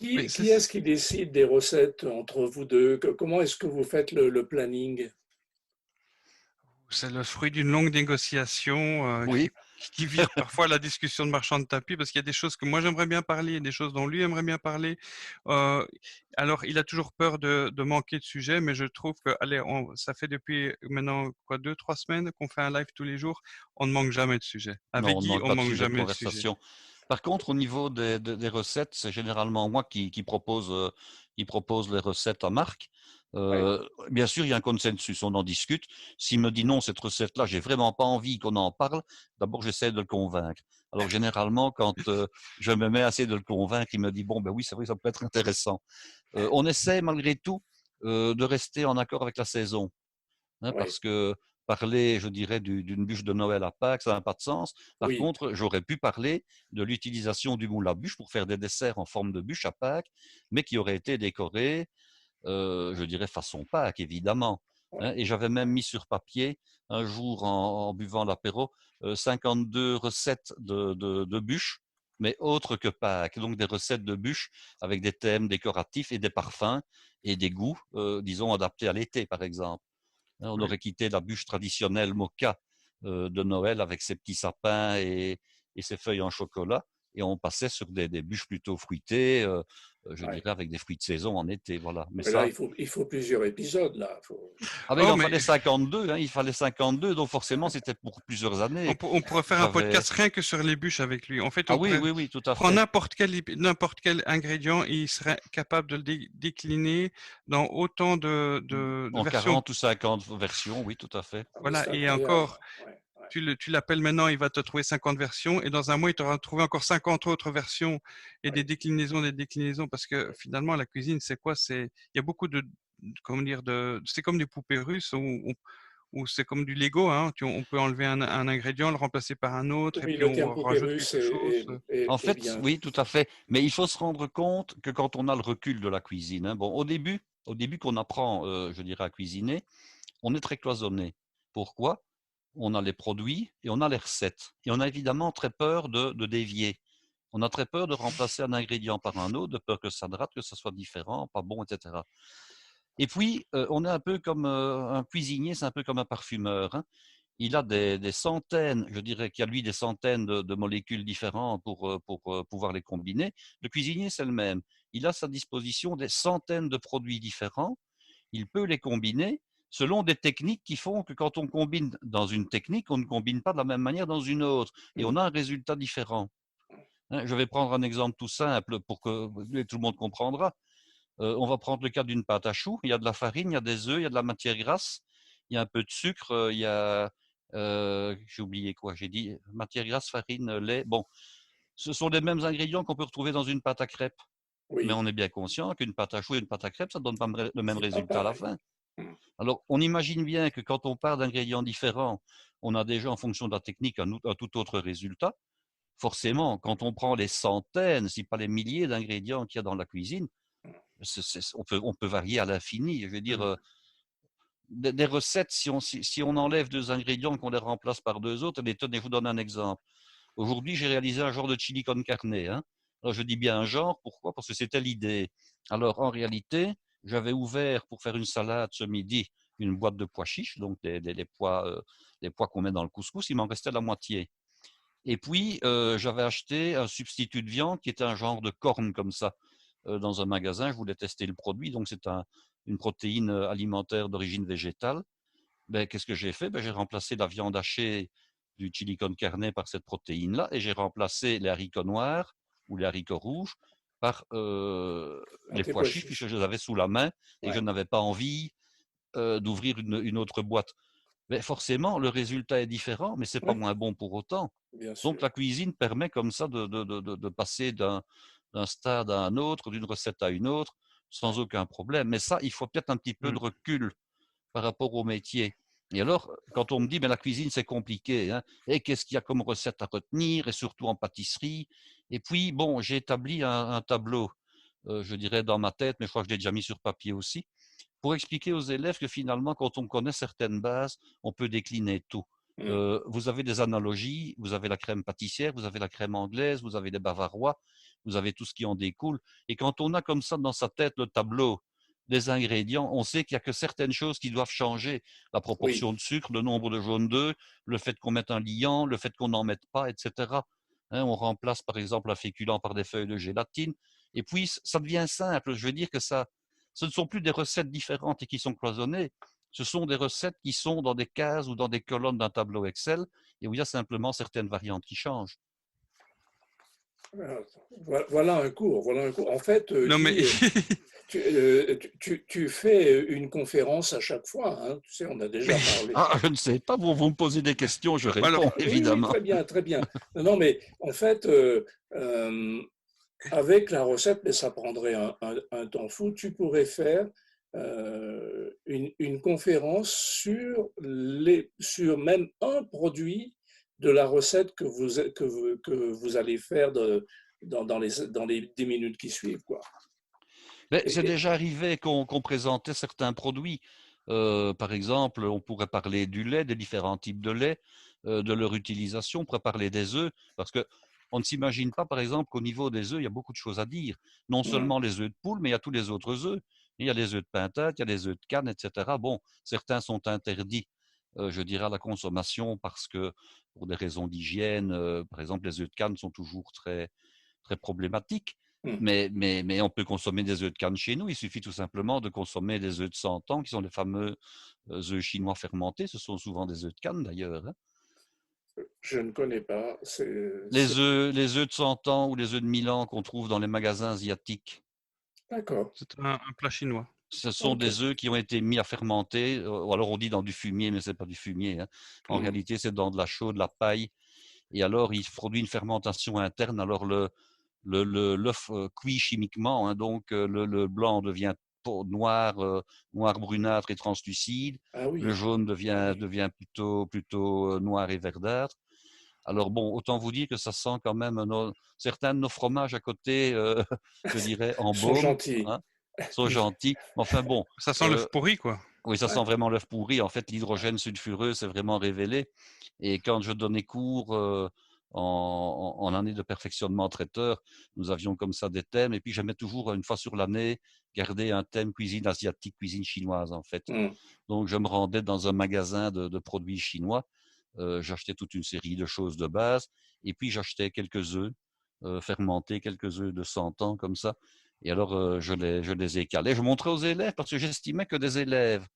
Oui, Qui est-ce qui décide des recettes entre vous deux? Comment est-ce que vous faites le planning? c'est le fruit d'une longue négociation Oui, qui vire parfois à la discussion de marchand de tapis parce qu'il y a des choses que moi j'aimerais bien parler et des choses dont lui aimerait bien parler. Euh, alors, il a toujours peur de manquer de sujet, mais je trouve que, allez, ça fait depuis maintenant quoi, 2, 3 semaines qu'on fait un live tous les jours. On ne manque jamais de sujet. non, Avec on ne Guy, manque on pas de manque sujet de jamais de sujet. conversation. Par contre, au niveau des recettes, c'est généralement moi qui propose les recettes à Marc. Ouais, Bien sûr, il y a un consensus, on en discute. S'il me dit non, cette recette-là, j'ai vraiment pas envie qu'on en parle, d'abord j'essaie de le convaincre. Alors généralement, quand je me mets à essayer de le convaincre, il me dit bon, ben oui, c'est vrai, ça peut être intéressant. On essaie malgré tout de rester en accord avec la saison, hein, ouais, parce que parler, je dirais, d'une bûche de Noël à Pâques, ça n'a pas de sens. Par oui, contre, j'aurais pu parler de l'utilisation du moule à bûche pour faire des desserts en forme de bûche à Pâques, mais qui auraient été décorés, je dirais, façon Pâques, évidemment, hein. ouais, Et j'avais même mis sur papier, un jour, en buvant l'apéro, 52 recettes de bûches, mais autres que Pâques. Donc des recettes de bûches avec des thèmes décoratifs et des parfums et des goûts, disons, adaptés à l'été, par exemple. Hein, on Oui. aurait quitté la bûche traditionnelle moka de Noël avec ses petits sapins et ses feuilles en chocolat, et on passait sur des bûches plutôt fruitées, je ouais. dirais, avec des fruits de saison en été. Voilà. Mais Mais là, ça, il faut plusieurs épisodes, là. ah ben, il Oh, en mais fallait 52, hein, il fallait 52, donc forcément, c'était pour plusieurs années. on pourrait faire un J'avais... podcast rien que sur les bûches avec lui. En fait, Ah on oui, pourrait oui, oui, tout à prendre fait. n'importe quel ingrédient et il serait capable de le décliner dans autant de En versions. 40 ou 50 versions, oui, tout à fait. Ah, mais Voilà, c'est et incroyable. encore, Ouais, ouais. tu l'appelles maintenant, il va te trouver 50 versions, et dans un mois, il t'aura trouvé encore 50 autres versions et Ouais. des déclinaisons, parce que finalement, la cuisine, c'est quoi? Il y a beaucoup comment dire, c'est comme des poupées russes, où c'est comme du Lego, hein. On peut enlever un ingrédient, le remplacer par un autre, et Oui, puis le on terme poupée rajoute russe quelque chose. En est fait, bien. oui, tout à fait. Mais il faut se rendre compte que quand on a le recul de la cuisine, hein, bon, au début qu'on apprend, je dirais, à cuisiner, on est très cloisonné. Pourquoi? On a les produits et on a les recettes. Et on a évidemment très peur de dévier. On a très peur de remplacer un ingrédient par un autre, de peur que ça rate, que ça soit différent, pas bon, etc. Et puis, on est un peu comme un cuisinier, c'est un peu comme un parfumeur, hein. Il a des centaines, je dirais qu'il y a lui des centaines de molécules différentes pour pouvoir les combiner. Le cuisinier, c'est le même. Il a à sa disposition des centaines de produits différents. Il peut les combiner selon des techniques qui font que quand on combine dans une technique, on ne combine pas de la même manière dans une autre. Et Mm. on a un résultat différent. Hein, je vais prendre un exemple tout simple pour que tout le monde comprendra. On va prendre le cas d'une pâte à choux. Il y a de la farine, il y a des œufs, il y a de la matière grasse, il y a un peu de sucre, il y a, j'ai oublié quoi, j'ai dit matière grasse, farine, lait. Bon, ce sont les mêmes ingrédients qu'on peut retrouver dans une pâte à crêpes. Mais Oui, on est bien conscient qu'une pâte à choux et une pâte à crêpes, ça ne donne pas le même c'est pas résultat à la pareil. fin. Mm. Alors, on imagine bien que quand on part d'ingrédients différents, on a déjà, en fonction de la technique, un tout autre résultat. Forcément, quand on prend les centaines, si pas les milliers d'ingrédients qu'il y a dans la cuisine, on peut varier à l'infini. Je veux dire, Mm. des recettes, si on enlève deux ingrédients, qu'on les remplace par deux autres, mais tenez, je vous donne un exemple. Aujourd'hui, j'ai réalisé un genre de chili con carne, hein. Alors, je dis bien un genre, pourquoi? Parce que c'était l'idée. Alors, en réalité, j'avais ouvert pour faire une salade ce midi une boîte de pois chiches, donc les pois qu'on met dans le couscous, il m'en restait la moitié. Et puis, j'avais acheté un substitut de viande qui était un genre de corne comme ça dans un magasin. Je voulais tester le produit, donc c'est une protéine alimentaire d'origine végétale. Ben, qu'est-ce que j'ai fait? Ben, j'ai remplacé la viande hachée du chili con carne par cette protéine-là et j'ai remplacé les haricots noirs ou les haricots rouges par Ah, les tes pois pois chiches puisque chiches. je les avais sous la main et je Ouais, n'avais pas envie d'ouvrir une autre boîte. Mais forcément, le résultat est différent, mais c'est pas ouais, moins bon pour autant. bien Donc sûr. la cuisine permet comme ça de passer d'un stade à un autre, d'une recette à une autre, sans aucun problème. Mais ça, il faut peut-être un petit peu de Mm. recul par rapport au métier. Et alors, quand on me dit, mais la cuisine, c'est compliqué, hein, et qu'est-ce qu'il y a comme recette à retenir, et surtout en pâtisserie. Et puis, bon, j'ai établi un tableau, je dirais dans ma tête, mais je crois que je l'ai déjà mis sur papier aussi, pour expliquer aux élèves que finalement, quand on connaît certaines bases, on peut décliner tout. Mm. Vous avez des analogies, vous avez la crème pâtissière, vous avez la crème anglaise, vous avez les bavarois, vous avez tout ce qui en découle. Et quand on a comme ça dans sa tête le tableau des ingrédients, on sait qu'il n'y a que certaines choses qui doivent changer. La Oui, proportion de sucre, le nombre de jaunes d'œufs, le fait qu'on mette un liant, le fait qu'on n'en mette pas, etc. Hein, on remplace par exemple un féculent par des feuilles de gélatine. Et puis, ça devient simple. Je veux dire que ça, ce ne sont plus des recettes différentes et qui sont cloisonnées. Ce sont des recettes qui sont dans des cases ou dans des colonnes d'un tableau Excel et où il y a simplement certaines variantes qui changent. voilà un cours. Voilà un cours. En fait, Non, mais dis, tu fais une conférence à chaque fois, hein. Tu sais, on a mais déjà parlé. Ah, je ne sais pas, vous me posez des questions, je alors, réponds, Oui, oui, évidemment. très bien, très bien. Non, non, mais en fait, euh, avec la recette, mais ça prendrait un temps fou, tu pourrais faire une conférence sur même un produit de la recette que vous allez faire dans les 10 minutes qui suivent, quoi. Mais c'est Et, déjà arrivé qu'on présentait certains produits. Par exemple, on pourrait parler du lait, des différents types de lait, de leur utilisation, on pourrait parler des œufs, parce que on ne s'imagine pas, par exemple, qu'au niveau des œufs, il y a beaucoup de choses à dire. Non hum, seulement les œufs de poule, mais il y a tous les autres œufs. Il y a les œufs de pintade, il y a les œufs de canne, etc. Bon, certains sont interdits, je dirais, à la consommation parce que, pour des raisons d'hygiène, par exemple, les œufs de canne sont toujours très, très problématiques. Mais on peut consommer des œufs de canne chez nous. Il suffit tout simplement de consommer des œufs de 100 ans, qui sont les fameux œufs chinois fermentés. Ce sont souvent des œufs de canne d'ailleurs, hein. Je ne connais pas. Les œufs de 100 ans ou les œufs de 1000 ans qu'on trouve dans les magasins asiatiques, D'accord. C'est un plat chinois. ce sont Ok. des œufs qui ont été mis à fermenter, ou alors on dit dans du fumier, mais c'est pas du fumier, hein. En réalité, c'est dans de la chaux, de la paille. Et alors, il produit une fermentation interne. Alors, l'œuf cuit chimiquement, hein, donc le blanc devient noir, noir brunâtre et translucide. Ah Le oui. jaune Ah devient, oui. devient plutôt noir et verdâtre. Alors bon, autant vous dire que ça sent quand même certains de nos fromages à côté, je dirais, en Ils sont baume, gentils. hein, sont gentils. Mais enfin bon, Ça sent euh, l'œuf pourri, quoi. oui, ça Ouais, sent vraiment l'œuf pourri. En fait, l'hydrogène sulfureux s'est vraiment révélé. Et quand je donnais cours en année de perfectionnement traiteur, nous avions comme ça des thèmes. Et puis, j'aimais toujours, une fois sur l'année, garder un thème cuisine asiatique, cuisine chinoise, en fait. hum, Donc, je me rendais dans un magasin de produits chinois. J'achetais toute une série de choses de base. Et puis, j'achetais quelques œufs fermentés, quelques œufs de 100 ans, comme ça. Et alors, je les écalais. Je montrais aux élèves parce que j'estimais que des élèves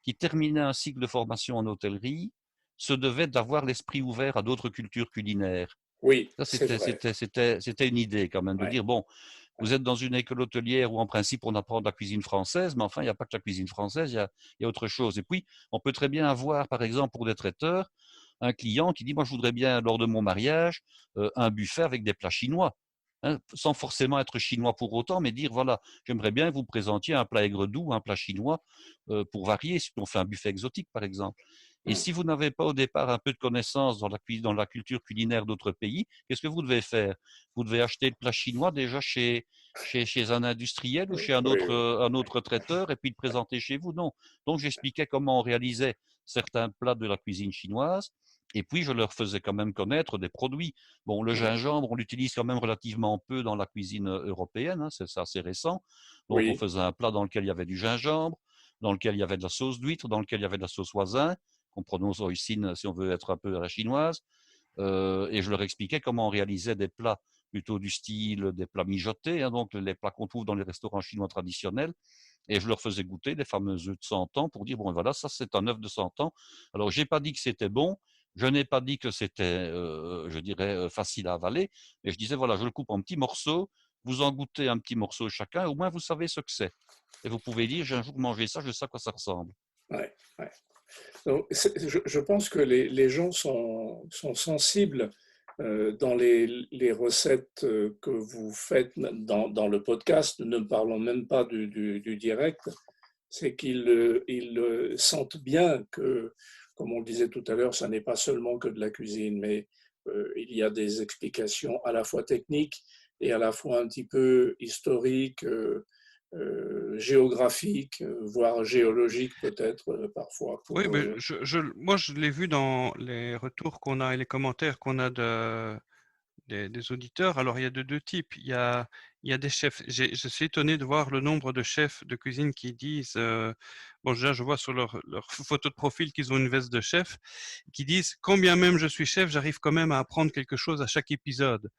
qui terminaient un cycle de formation en hôtellerie se devaient d'avoir l'esprit ouvert à d'autres cultures culinaires. oui, Ça, c'est vrai. c'était une idée quand même, de Ouais, dire, bon, ouais. vous êtes dans une école hôtelière où en principe on apprend de la cuisine française, mais enfin, il n'y a pas que la cuisine française, il y a autre chose. Et puis, on peut très bien avoir, par exemple, pour des traiteurs, un client qui dit, moi, je voudrais bien, lors de mon mariage, un buffet avec des plats chinois. Hein, sans forcément être chinois pour autant, mais dire, voilà, j'aimerais bien que vous présentiez un plat aigre-doux, un plat chinois, pour varier, si on fait un buffet exotique, par exemple. Et Hum, si vous n'avez pas au départ un peu de connaissances dans la culture culinaire d'autres pays, qu'est-ce que vous devez faire? Vous devez acheter le plat chinois déjà chez un industriel ou oui, chez oui, oui. un autre traiteur et puis le présenter chez vous. Non. Donc j'expliquais comment on réalisait certains plats de la cuisine chinoise et puis je leur faisais quand même connaître des produits. Bon, le Hum, gingembre, on l'utilise quand même relativement peu dans la cuisine européenne, hein, c'est assez récent. Donc on oui, faisait un plat dans lequel il y avait du gingembre, dans lequel il y avait de la sauce d'huître, dans lequel il y avait de la sauce voisin, qu'on prononce origine si on veut être un peu à la chinoise. Et je leur expliquais comment on réalisait des plats plutôt du style des plats mijotés, hein, donc les plats qu'on trouve dans les restaurants chinois traditionnels. Et je leur faisais goûter les fameux œufs de 100 ans pour dire, bon voilà, ça c'est un œuf de 100 ans. Alors, j'ai pas dit que c'était bon, je n'ai pas dit que c'était, je dirais, facile à avaler, mais je disais, voilà, je le coupe en petits morceaux, vous en goûtez un petit morceau chacun, au moins vous savez ce que c'est. Et vous pouvez dire, j'ai un jour mangé ça, je sais à quoi ça ressemble. ouais, ouais. Donc, je pense que les gens sont sensibles dans les recettes que vous faites dans le podcast, ne parlons même pas du direct, c'est qu'ils ils sentent bien que, comme on le disait tout à l'heure, ça n'est pas seulement que de la cuisine, mais il y a des explications à la fois techniques et à la fois un petit peu historiques, géographiques, voire géologiques peut-être parfois. Oui, Pour, mais moi, je l'ai vu dans les retours qu'on a et les commentaires qu'on a des auditeurs. Alors, il y a de deux types. Il y a des chefs. Je suis étonné de voir le nombre de chefs de cuisine qui disent, bon, déjà, je vois sur leur photo de profil qu'ils ont une veste de chef, qui disent, quand bien même je suis chef, j'arrive quand même à apprendre quelque chose à chaque épisode.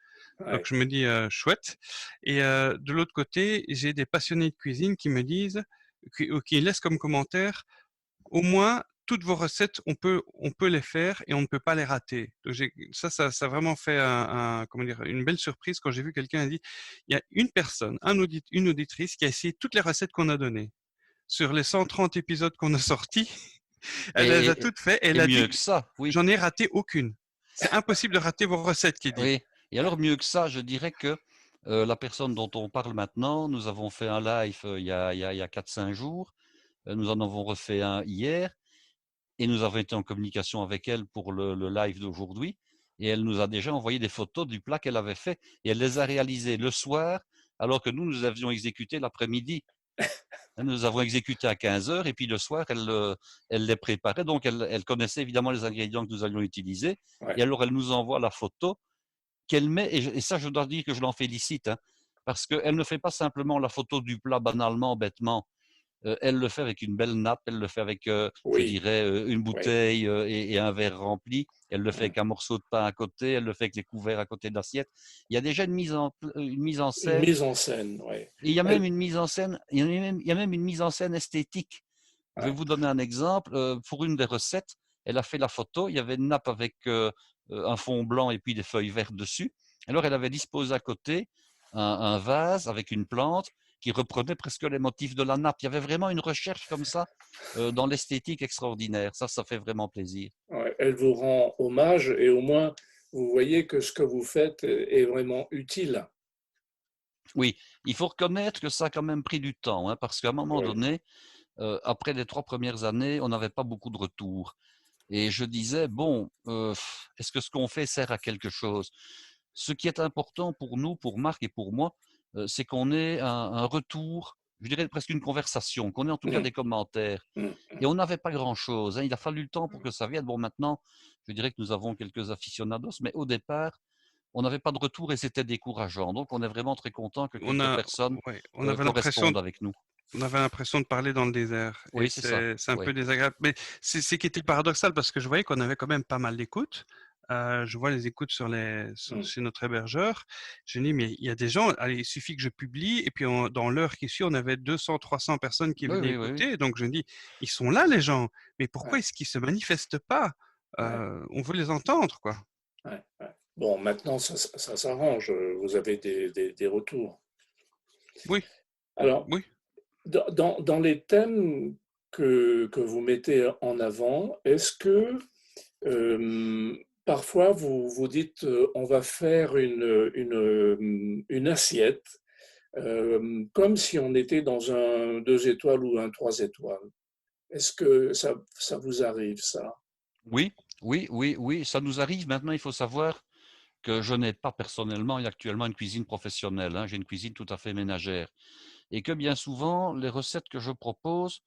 Donc, ouais, je me dis, chouette. Et de l'autre côté, j'ai des passionnés de cuisine qui me disent, qui laissent comme commentaire, au moins, toutes vos recettes, on peut les faire et on ne peut pas les rater. Donc ça a vraiment fait comment dire, une belle surprise quand j'ai vu quelqu'un dire, il y a une personne, une auditrice qui a essayé toutes les recettes qu'on a données. Sur les 130 épisodes qu'on a sortis, elle les a Et, toutes faites et elle et a mieux dit, que ça, oui. j'en ai raté aucune. C'est impossible de rater vos recettes, qui dit. Oui. Et alors, mieux que ça, je dirais que la personne dont on parle maintenant, nous avons fait un live il y a 4-5 jours. Nous en avons refait un hier et nous avons été en communication avec elle pour le live d'aujourd'hui. Et elle nous a déjà envoyé des photos du plat qu'elle avait fait et elle les a réalisées le soir alors que nous avions exécuté l'après-midi. Nous avons exécuté à 15 heures et puis le soir, elle les préparait. Donc, elle connaissait évidemment les ingrédients que nous allions utiliser. ouais, Et alors, elle nous envoie la photo qu'elle met, et ça, je dois dire que je l'en félicite, hein, parce qu'elle ne fait pas simplement la photo du plat banalement, bêtement. Elle le fait avec une belle nappe, elle le fait avec, je Oui, dirais, une oui. bouteille et un verre rempli. Elle le fait Hein. avec un morceau de pain à côté, elle le fait avec les couverts à côté de l'assiette. Il y a déjà une mise en Une scène, mise en scène, oui. et il y a même Elle, une mise en scène, il y a même une mise en scène esthétique. Je vais ouais. vous donner un exemple. Pour une des recettes, elle a fait la photo. Il y avait une nappe avec un fond blanc et puis des feuilles vertes dessus. Alors, elle avait disposé à côté un vase avec une plante qui reprenait presque les motifs de la nappe. Il y avait vraiment une recherche comme ça dans l'esthétique extraordinaire. Ça fait vraiment plaisir. Ouais, elle vous rend hommage et au moins vous voyez que ce que vous faites est vraiment utile. Oui, il faut reconnaître que ça a quand même pris du temps, hein, parce qu'à un moment Oui. donné, après les 3 premières années, on n'avait pas beaucoup de retours. Et je disais, bon, est-ce que ce qu'on fait sert à quelque chose? Ce qui est important pour nous, pour Marc et pour moi, c'est qu'on ait un retour, je dirais presque une conversation, qu'on ait en tout cas Hum, des commentaires. hum, Et on n'avait pas grand-chose, hein. Il a fallu le temps pour que ça vienne. Bon, maintenant, je dirais que nous avons quelques aficionados, mais au départ, on n'avait pas de retour et c'était décourageant. Donc, on est vraiment très content que On quelques a personnes ouais, on avait l'impression correspondent avec nous. on avait l'impression de parler dans le désert et Oui, c'est ça. c'est un Oui. peu désagréable. Mais c'est qui était paradoxal parce que je voyais qu'on avait quand même pas mal d'écoutes. Je vois les écoutes hum. chez notre hébergeur. Je me dis: «Mais il y a des gens, allez, il suffit que je publie» et puis dans l'heure qui suit, on avait 200-300 personnes qui Oui, venaient oui, oui, oui. écouter. Donc je me dis: «Ils sont là les gens, mais pourquoi Ouais, est-ce qu'ils se manifestent pas? ouais, On veut les entendre, quoi». ouais, ouais. Bon, maintenant ça s'arrange, vous avez des retours. Oui, Alors, oui. dans les thèmes que vous mettez en avant, est-ce que parfois vous dites on va faire une assiette comme si on était dans un 2 étoiles ou un 3 étoiles? Est-ce que ça vous arrive, ça? Oui, oui, oui, oui, ça nous arrive. Maintenant, il faut savoir que je n'ai pas personnellement et actuellement une cuisine professionnelle, hein. J'ai une cuisine tout à fait ménagère et que bien souvent, les recettes que je propose,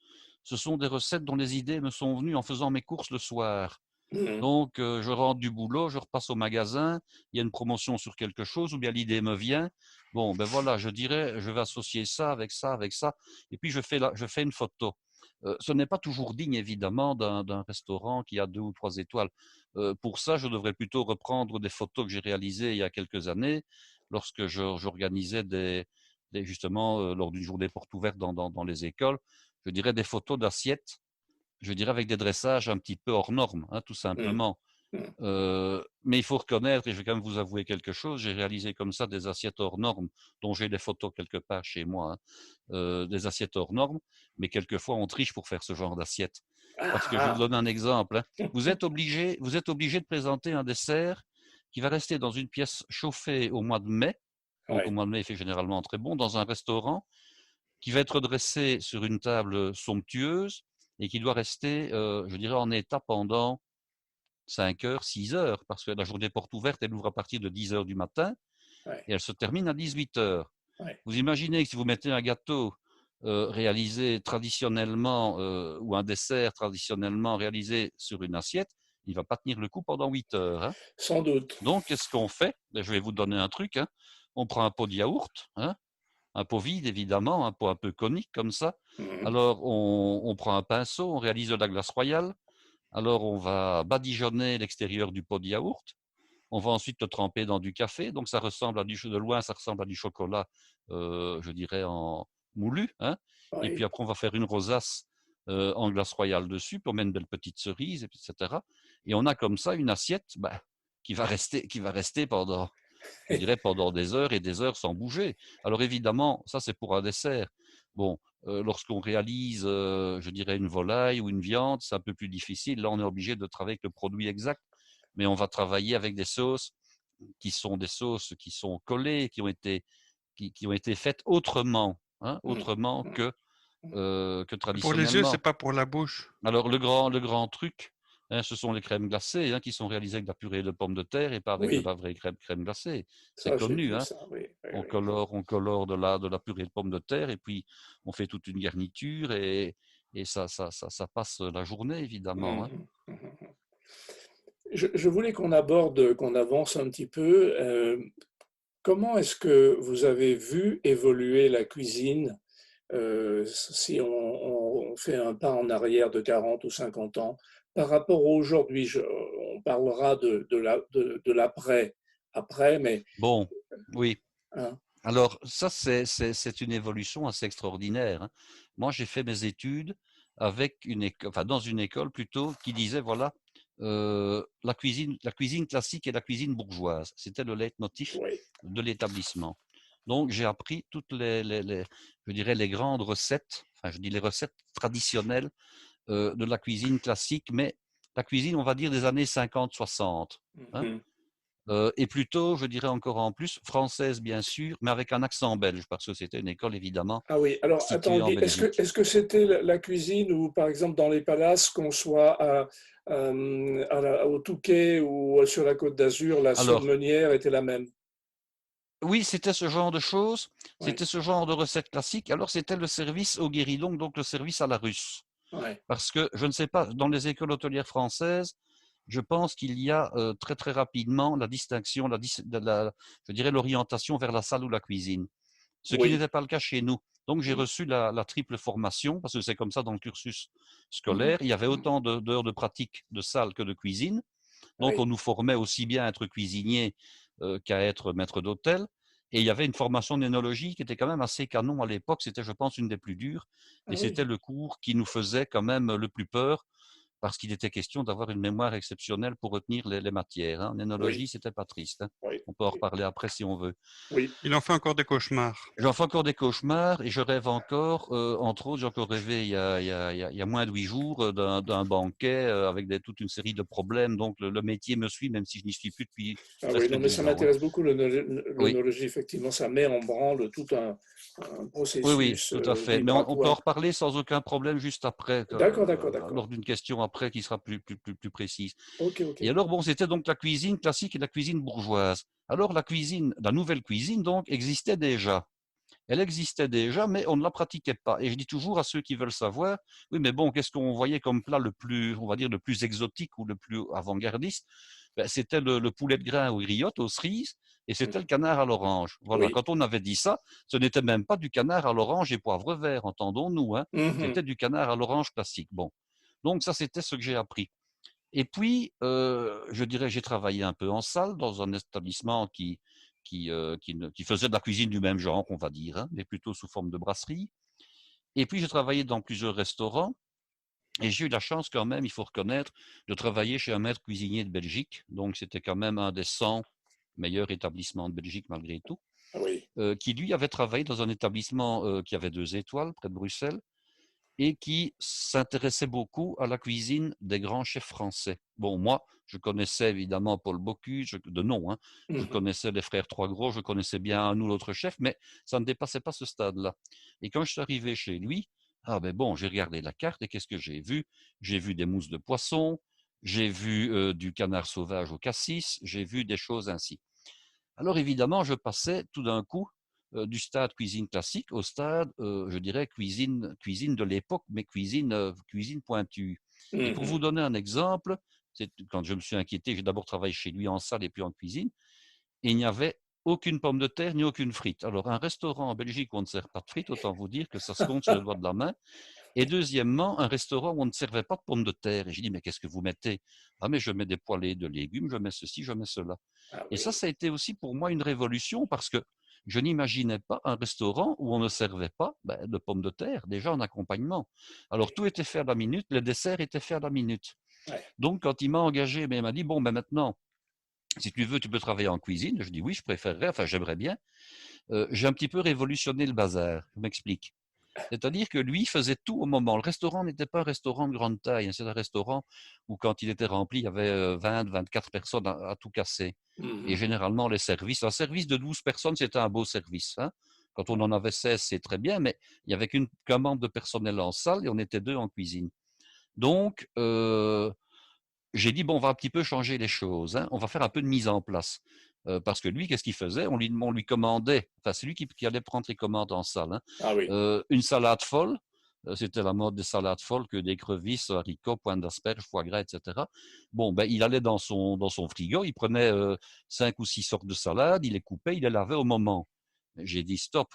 ce sont des recettes dont les idées me sont venues en faisant mes courses le soir. Mhm. Donc, je rentre du boulot, je repasse au magasin, il y a une promotion sur quelque chose ou bien l'idée me vient. Bon, ben voilà, je dirais, je vais associer ça, avec ça et puis je fais une photo. Ce n'est pas toujours digne évidemment d'un restaurant qui a 2 ou 3 étoiles. Pour ça, je devrais plutôt reprendre des photos que j'ai réalisées il y a quelques années lorsque j'organisais des justement, lors d'une journée porte ouverte dans les écoles, je dirais des photos d'assiettes, je dirais avec des dressages un petit peu hors normes, hein, tout Mhm. simplement. Mhm. Mais il faut reconnaître, et je vais quand même vous avouer quelque chose, j'ai réalisé comme ça des assiettes hors normes, dont j'ai des photos quelque part chez moi, hein, des assiettes hors normes, mais quelquefois on triche pour faire ce genre d'assiette. Parce Ah, que je vais vous ah. donner un exemple, hein. Vous êtes obligé de présenter un dessert qui va rester dans une pièce chauffée au mois de mai, donc au Ouais. mois de mai il fait généralement très bon, dans un restaurant, qui va être dressé sur une table somptueuse et qui doit rester, je dirais, en état pendant 5 heures, 6 heures, parce que la journée porte ouverte, elle ouvre à partir de 10 heures du matin Ouais. et elle se termine à 18 heures. Ouais. Vous imaginez que si vous mettez un gâteau réalisé traditionnellement ou un dessert traditionnellement réalisé sur une assiette, il ne va pas tenir le coup pendant 8 heures, hein. Sans doute. Donc, qu'est-ce qu'on fait? Ben, je vais vous donner un truc, hein. On prend un pot de yaourt, hein, un pot vide évidemment, un pot un peu conique comme ça. Mhm. Alors on prend un pinceau, on réalise de la glace royale. Alors on va badigeonner l'extérieur du pot de yaourt. On va ensuite le tremper dans du café. Donc ça ressemble à de loin, ça ressemble à du chocolat, je dirais en moulu, hein. Et puis Oui. après on va faire une rosace en glace royale dessus, puis on met une belle petite cerise, etc. Et on a comme ça une assiette bah, qui va rester pendant, je dirais, pendant des heures et des heures sans bouger. Alors évidemment, ça c'est pour un dessert. Bon, lorsqu'on réalise, je dirais, une volaille ou une viande, c'est un peu plus difficile. Là, on est obligé de travailler avec le produit exact, mais on va travailler avec des sauces qui sont des sauces qui sont collées, qui ont été faites autrement, hein, Mhm. autrement Mhm. que Pour les yeux, c'est traditionnellement. pas pour la bouche. Alors le grand truc, hein, ce sont les crèmes glacées, hein, qui sont réalisées avec de la purée de pommes de terre et pas avec de Oui, la vraie crème glacée. C'est ça j'ai connu, vu hein. ça, oui, oui, On oui. colore de la purée de pommes de terre et puis on fait toute une garniture et ça passe la journée évidemment, hein. Mhm. Mhm. Je voulais qu'on aborde, qu'on avance un petit peu. Comment est-ce que vous avez vu évoluer la cuisine si on fait un pas en arrière de 40 ou 50 ans, par rapport à aujourd'hui, on parlera de l'après, après, mais Bon, oui. hein, Alors, ça, c'est une évolution assez extraordinaire, hein. Moi, j'ai fait mes études avec dans une école plutôt qui disait, voilà, la cuisine classique et la cuisine bourgeoise. C'était le leitmotiv oui, de l'établissement. Donc, j'ai appris toutes je dirais, les grandes recettes, enfin, je dis les recettes traditionnelles de la cuisine classique, mais la cuisine, on va dire, des années 50-60, hein. mhm. Et plutôt, je dirais encore en plus, française bien sûr, mais avec un accent belge, parce que c'était une école évidemment Ah oui, alors attends, située en Belgique. est-ce que c'était la cuisine ou par exemple dans les palaces, qu'on soit au Touquet ou sur la Côte d'Azur, la soupe Alors, meunière était la même? oui, c'était ce genre de choses, Oui, c'était ce genre de recettes classiques. Alors, c'était le service au guéridon, donc le service à la russe. ouais, Parce que, je ne sais pas, dans les écoles hôtelières françaises, je pense qu'il y a très très rapidement la distinction, je dirais l'orientation vers la salle ou la cuisine. Ce qui oui, n'était pas le cas chez nous. Donc, j'ai mm, reçu la triple formation, parce que c'est comme ça dans le cursus mhm, scolaire. Il y avait mhm. autant d'heures de pratique de salle que de cuisine. Donc, on Oui, nous formait aussi bien à être cuisinier qu'à être maître d'hôtel. Et il y avait une formation d'énologie qui était quand même assez canon à l'époque. C'était, je pense, une des plus dures. ah Et c'était oui, le cours qui nous faisait quand même le plus peur, parce qu'il était question d'avoir une mémoire exceptionnelle pour retenir les matières, hein. En énologie, oui, c'était pas triste, hein. oui, On peut en reparler après si on veut. oui. Il en fait encore des cauchemars. J'en fais encore des cauchemars et je rêve encore, entre autres, j'ai encore rêvé il y a moins de 8 jours d'un banquet avec toute une série de problèmes. Donc le métier me suit, même si je n'y suis plus depuis Ah oui, presque non, mais ça 10 ans, hein. m'intéresse beaucoup Oui, l'œnologie, effectivement, ça met en branle tout un oui, oui, processus tout à fait. Mais on peut en vibratoire. reparler sans aucun problème juste après, D'accord, d'accord, d'accord. lors d'une question après qui sera plus précise. Ok, ok. Et alors, bon, c'était donc la cuisine classique et la cuisine bourgeoise. Alors, la nouvelle cuisine, donc, existait déjà. Elle existait déjà, mais on ne la pratiquait pas. Et je dis toujours à ceux qui veulent savoir, oui, mais bon, qu'est-ce qu'on voyait comme plat le plus, on va dire, le plus exotique ou le plus avant-gardiste? Ben, c'était le poulet de grain aux griottes, aux cerises, et c'était le Mhm. canard à l'orange. Voilà, Oui. quand on avait dit ça, ce n'était même pas du canard à l'orange et poivre vert, entendons-nous, hein. Mhm. C'était du canard à l'orange classique. Bon, donc ça, c'était ce que j'ai appris. Et puis, je dirais, j'ai travaillé un peu en salle dans un établissement qui faisait de la cuisine du même genre, on va dire, hein, mais plutôt sous forme de brasserie. Et puis, j'ai travaillé dans plusieurs restaurants et j'ai eu la chance quand même, il faut reconnaître, de travailler chez un maître cuisinier de Belgique. Donc, c'était quand même un des 100 meilleurs établissements de Belgique malgré tout, Ah oui. qui lui avait travaillé dans un établissement qui avait 2 étoiles près de Bruxelles et qui s'intéressait beaucoup à la cuisine des grands chefs français. Bon, moi, je connaissais évidemment Paul Bocuse, de nom, hein. Je Mhm. connaissais les frères Trois-Gros, je connaissais bien un ou l'autre chef, mais ça ne dépassait pas ce stade-là. Et quand je suis arrivé chez lui, ah ben bon, j'ai regardé la carte et qu'est-ce que j'ai vu? J'ai vu des mousses de poisson, j'ai vu du canard sauvage au cassis, j'ai vu des choses ainsi. Alors évidemment, je passais tout d'un coup du stade cuisine classique au stade, je dirais, cuisine de l'époque, mais cuisine pointue. Et pour vous Mhm. donner un exemple, quand je me suis inquiété, j'ai d'abord travaillé chez lui en salle et puis en cuisine, et il n'y avait aucune pomme de terre ni aucune frite. Alors un restaurant en Belgique où on ne sert pas de frites, autant vous dire que ça se compte sur le doigt de la main. Et deuxièmement, un restaurant où on ne servait pas de pommes de terre. Et j'ai dit, mais qu'est-ce que vous mettez? Ah, mais je mets des poêlées de légumes, je mets ceci, je mets cela. Ah Et oui. ça a été aussi pour moi une révolution parce que je n'imaginais pas un restaurant où on ne servait pas de pommes de terre, déjà en accompagnement. Alors tout était fait à la minute, les desserts étaient faits à la minute. Ouais. Donc quand il m'a engagé, mais il m'a dit, bon, ben maintenant, si tu veux, tu peux travailler en cuisine. Je dis oui, je préférerais, enfin j'aimerais bien. J'ai un petit peu révolutionné le bazar, je m'explique. C'est-à-dire que lui faisait tout au moment. Le restaurant n'était pas un restaurant de grande taille, hein. C'est un restaurant où quand il était rempli, il y avait 20, 24 personnes à tout casser. Et Mhm. généralement, un service de 12 personnes, c'était un beau service, hein. Quand on en avait 16, c'est très bien, mais il n'y avait qu'un membre de personnel en salle et on était 2 en cuisine. Donc, j'ai dit, bon, on va un petit peu changer les choses, hein. On va faire un peu de mise en place. Parce que lui, qu'est-ce qu'il faisait? On lui commandait, enfin, c'est lui qui allait prendre les commandes en salle, hein. Ah oui. Une salade folle, c'était la mode des salades folles, que d'écrevisses, haricots, pointes d'asperges, foie gras, etc. Bon, ben, il allait dans son frigo, il prenait 5 ou 6 sortes de salades, il les coupait, il les lavait au moment. J'ai dit, stop,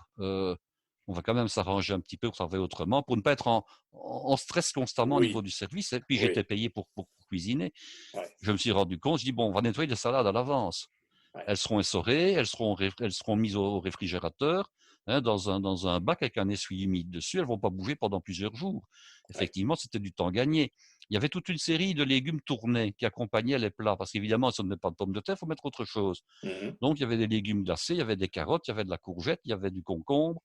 on va quand même s'arranger un petit peu pour travailler autrement, pour ne pas être en stress constamment au niveau Oui, du service. Et puis, oui, j'étais payé pour cuisiner. ouais, Je me suis rendu compte, je dis, bon, on va nettoyer des salades à l'avance. ouais, Elles seront essorées, elles seront mises au réfrigérateur, hein, dans un bac avec un essuie humide dessus. Elles ne vont pas bouger pendant plusieurs jours. ouais. Effectivement, c'était du temps gagné. Il y avait toute une série de légumes tournés qui accompagnaient les plats, parce qu'évidemment, si on ne met pas de pommes de terre, il faut mettre autre chose. Mhm. Donc, il y avait des légumes glacés, il y avait des carottes, il y avait de la courgette, il y avait du concombre,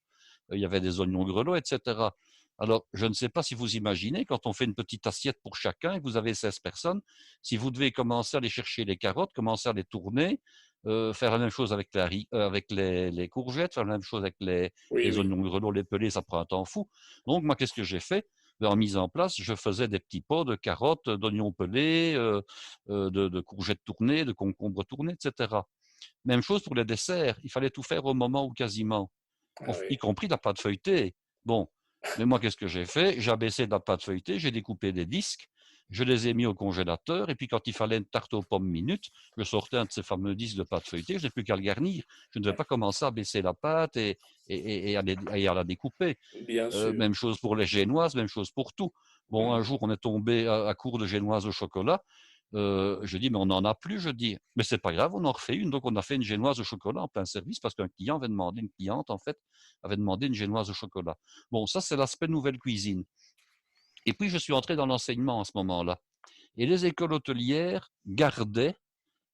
il y avait des oignons grelots, etc. Alors, je ne sais pas si vous imaginez, quand on fait une petite assiette pour chacun et que vous avez 16 personnes, si vous devez commencer à aller chercher les carottes, commencer à les tourner, faire la même chose avec, avec les courgettes, faire la même chose avec Oui, les oui. oignons grelots, les pelés, ça prend un temps fou. Donc, moi, qu'est-ce que j'ai fait? En mise en place, je faisais des petits pots de carottes, d'oignons pelés, de courgettes tournées, de concombres tournés, etc. Même chose pour les desserts, il fallait tout faire au moment où quasiment, Ah y oui. compris la pâte feuilletée. Bon, mais moi, qu'est-ce que j'ai fait? J'ai abaissé de la pâte feuilletée, j'ai découpé des disques, je les ai mis au congélateur, et puis quand il fallait une tarte aux pommes minutes, je sortais un de ces fameux disques de pâte feuilletée, je n'ai plus qu'à le garnir. Je ne devais Ouais. pas commencer à baisser la pâte et à la découper. Bien sûr. Même chose pour les génoises, même chose pour tout. Bon, un Mhm. jour, on est tombé à court de génoises au chocolat. Je dis, mais on n'en a plus, je dis. Mais c'est pas grave, on en refait une. Donc, on a fait une génoise au chocolat en plein service parce qu'un client avait demandé, une cliente, en fait, avait demandé une génoise au chocolat. Bon, ça, c'est l'aspect nouvelle cuisine. Et puis, je suis entré dans l'enseignement à ce moment-là. Et les écoles hôtelières gardaient,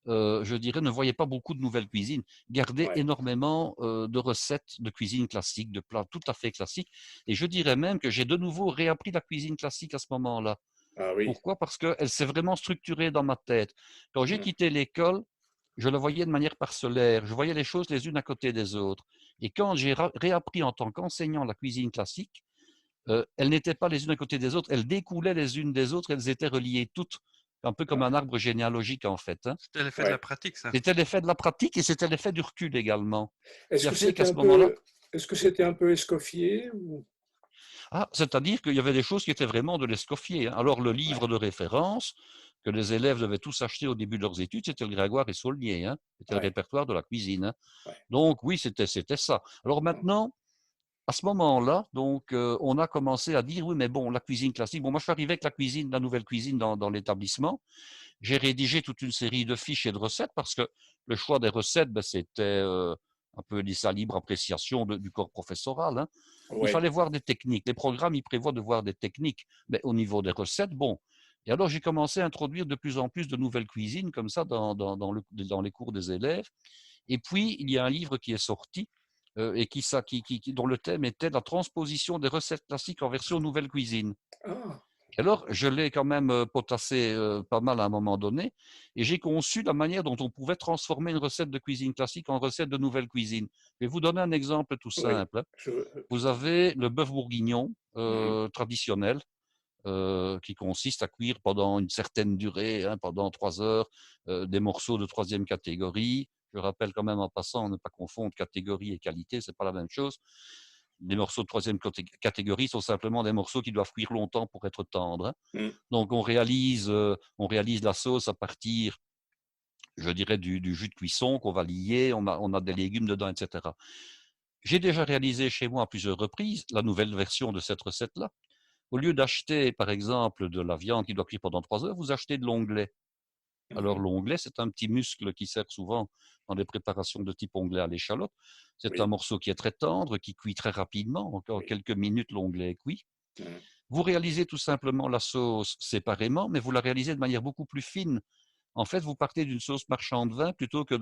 je dirais, ne voyaient pas beaucoup de nouvelles cuisines, gardaient Ouais. énormément de recettes de cuisine classique, de plats tout à fait classiques. Et je dirais même que j'ai de nouveau réappris la cuisine classique à ce moment-là. Ah oui. Pourquoi? Parce qu'elle s'est vraiment structurée dans ma tête. Quand j'ai Mhm. quitté l'école, je la voyais de manière parcellaire. Je voyais les choses les unes à côté des autres. Et quand j'ai réappris en tant qu'enseignant la cuisine classique, elles n'étaient pas les unes à côté des autres, elles découlaient les unes des autres, elles étaient reliées toutes, un peu comme Ouais. un arbre généalogique en fait, hein. C'était l'effet de la Ouais. pratique, ça. C'était l'effet de la pratique et c'était l'effet du recul également, Est-ce qui a que fait qu'à c'était ce un moment-là, peu, est-ce que c'était un peu Escoffier ou... c'est-à-dire qu'il y avait des choses qui étaient vraiment de l'escoffier, hein. Alors le livre Ouais. de référence que les élèves devaient tous acheter au début de leurs études, c'était le Grégoire et Saulnier, hein. C'était le Ouais. répertoire de la cuisine, hein. Ouais. Donc oui, c'était ça. Alors Mhm. maintenant, à ce moment-là, donc, on a commencé à dire, oui, mais bon, la cuisine classique. Bon, moi, je suis arrivé avec la cuisine, la nouvelle cuisine dans l'établissement. J'ai rédigé toute une série de fiches et de recettes parce que le choix des recettes, ben, c'était un peu sa libre appréciation du corps professoral, hein. Il Ouais. fallait voir des techniques. Les programmes, ils prévoient de voir des techniques. Mais au niveau des recettes, bon. Et alors, j'ai commencé à introduire de plus en plus de nouvelles cuisines comme ça dans les cours des élèves. Et puis, il y a un livre qui est sorti et dont le thème était la transposition des recettes classiques en version nouvelle cuisine. Ah. Et alors, je l'ai quand même potassé pas mal à un moment donné, et j'ai conçu la manière dont on pouvait transformer une recette de cuisine classique en recette de nouvelle cuisine. Je vais vous donner un exemple tout Oui. simple, hein. Je... Vous avez le bœuf bourguignon Mhm. traditionnel, qui consiste à cuire pendant une certaine durée, hein, pendant 3 heures, des morceaux de troisième catégorie. Je rappelle quand même en passant, ne pas confondre catégorie et qualité, c'est pas la même chose. Les morceaux de troisième catégorie sont simplement des morceaux qui doivent cuire longtemps pour être tendres, hein. Mhm. Donc on réalise la sauce à partir, je dirais, du jus de cuisson qu'on va lier, on a des légumes dedans, etc. J'ai déjà réalisé chez moi à plusieurs reprises la nouvelle version de cette recette-là. Au lieu d'acheter, par exemple, de la viande qui doit cuire pendant 3 heures, vous achetez de l'onglet. Alors, Mhm. l'onglet, c'est un petit muscle qui sert souvent dans des préparations de type onglet à l'échalote. C'est un Oui. morceau qui est très tendre, qui cuit très rapidement. En Oui. quelques minutes, l'onglet est cuit. Mhm. Vous réalisez tout simplement la sauce séparément, mais vous la réalisez de manière beaucoup plus fine. En fait, vous partez d'une sauce marchand de vin plutôt que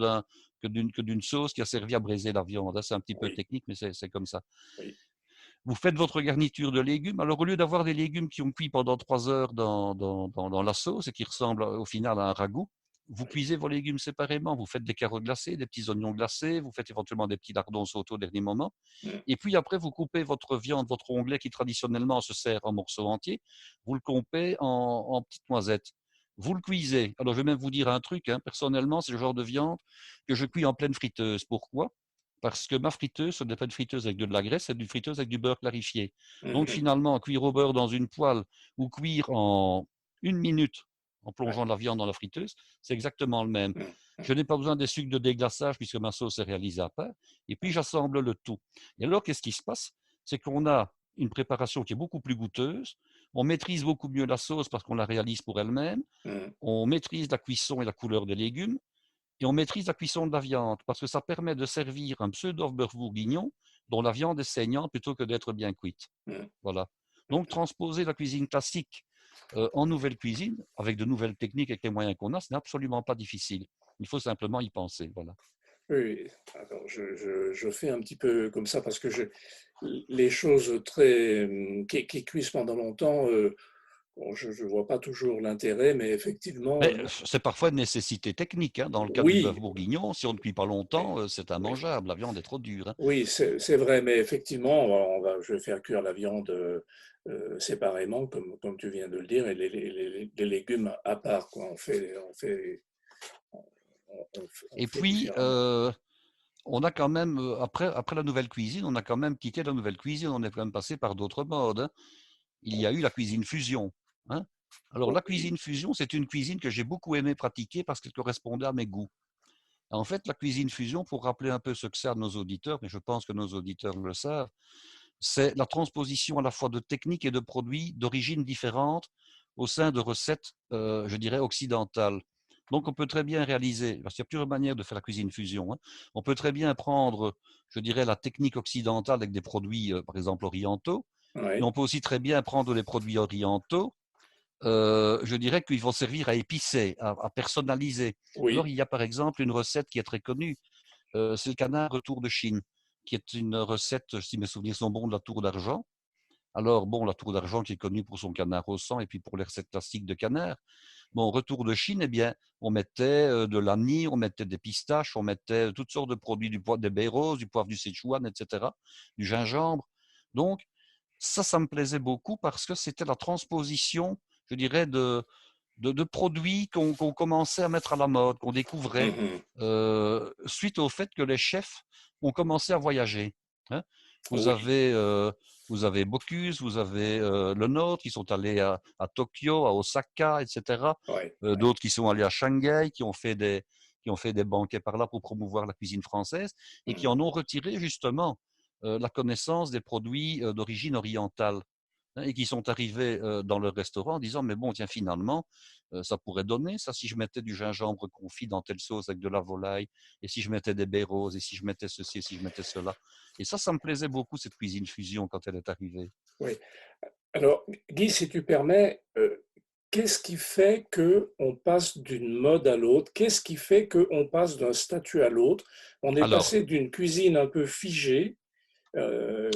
d'une sauce qui a servi à braiser la viande. C'est un petit peu Oui. technique, mais c'est comme ça. Oui. Vous faites votre garniture de légumes. Alors, au lieu d'avoir des légumes qui ont cuit pendant 3 heures dans la sauce et qui ressemblent au final à un ragoût, vous Oui. cuisez vos légumes séparément. Vous faites des carottes glacées, des petits oignons glacés, vous faites éventuellement des petits lardons sautés au dernier moment. Mhm. Et puis après, vous coupez votre viande, votre onglet qui traditionnellement se sert en morceaux entiers, vous le coupez en petites noisettes. Vous le cuisez. Alors, je vais même vous dire un truc, hein. Personnellement, c'est le genre de viande que je cuis en pleine friteuse. Pourquoi? Parce que ma friteuse, ce n'est pas une friteuse avec de la graisse, c'est une friteuse avec du beurre clarifié. Donc Mhm. finalement, cuire au beurre dans une poêle ou cuire en 1 minute en Ouais. plongeant la viande dans la friteuse, c'est exactement le même. Mhm. Je n'ai pas besoin des sucres de déglaçage puisque ma sauce est réalisée à part. Et puis Ouais. j'assemble le tout. Et alors, qu'est-ce qui se passe? c'est qu'on a une préparation qui est beaucoup plus goûteuse, on maîtrise beaucoup mieux la sauce parce qu'on la réalise pour elle-même, Mmh. on maîtrise la cuisson et la couleur des légumes, et on maîtrise la cuisson de la viande, parce que ça permet de servir un pseudo-bœuf bourguignon dont la viande est saignante plutôt que d'être bien cuite. Mmh. Voilà. Donc, transposer la cuisine classique en nouvelle cuisine, avec de nouvelles techniques, avec les moyens qu'on a, ce n'est absolument pas difficile. Il faut simplement y penser. Voilà. Oui, alors je fais un petit peu comme ça parce que les choses très, qui cuisent pendant longtemps, bon, je ne vois pas toujours l'intérêt, mais effectivement, Mais c'est parfois une nécessité technique, hein. Dans le cas du bœuf oui, bourguignon, si on ne cuit pas oui, longtemps, c'est oui, immangeable. La viande est trop dure, hein. oui, c'est vrai, mais effectivement, je vais faire cuire la viande séparément, comme tu viens de le dire, et les légumes à part, quoi. On Et fait puis, différemment. on a quand même, après la nouvelle cuisine, on a quand même quitté la nouvelle cuisine, on est quand même passé par d'autres modes, hein. Il y a eu la cuisine fusion, hein. Alors, la Oui, cuisine fusion, c'est une cuisine que j'ai beaucoup aimé pratiquer parce qu'elle correspondait à mes goûts. En fait, la cuisine fusion, pour rappeler un peu ce que c'est à nos auditeurs, mais je pense que nos auditeurs le savent, c'est la transposition à la fois de techniques et de produits d'origines différentes au sein de recettes, je dirais, occidentales. Donc, on peut très bien réaliser, parce qu'il y a plusieurs manières de faire la cuisine fusion, hein. On peut très bien prendre, je dirais, la technique occidentale avec des produits, par exemple, orientaux, mais oui, on peut aussi très bien prendre les produits orientaux, je dirais qu'ils vont servir à épicer, à personnaliser. Alors, oui. il y a par exemple une recette qui est très connue, c'est le canard retour de Chine, qui est une recette, si mes souvenirs sont bons, de la tour d'argent. Alors, bon, la tour d'argent qui est connue pour son canard au sang et puis pour les recettes classiques de canard. Bon, retour de Chine, eh bien, on mettait de l'anis, on mettait des pistaches, on mettait toutes sortes de produits, du poivre des baies roses, du poivre du Sichuan, etc., du gingembre. Donc, ça me plaisait beaucoup parce que c'était la transposition, je dirais, de produits qu'on commençait à mettre à la mode, qu'on découvrait, Mhm. suite au fait que les chefs ont commencé à voyager, hein. Vous Oui, avez, euh, vous avez Bocuse, vous avez le nôtre qui sont allés à Tokyo, à Osaka, etc. oui, D'autres qui sont allés à Shanghai, qui ont fait des banquets par là pour promouvoir la cuisine française et qui oui. en ont retiré justement la connaissance des produits d'origine orientale, hein, et qui sont arrivés dans leur restaurant en disant mais bon tiens finalement ça pourrait donner ça si je mettais du gingembre confit dans telle sauce avec de la volaille et si je mettais des baies roses et si je mettais ceci et si je mettais cela et ça me plaisait beaucoup cette cuisine fusion quand elle est arrivée. Oui. Alors, Guy, si tu permets, qu'est-ce qui fait qu'on passe d'une mode à l'autre? Qu'est-ce qui fait qu'on passe d'un statut à l'autre? On est Alors passé d'une cuisine un peu figée,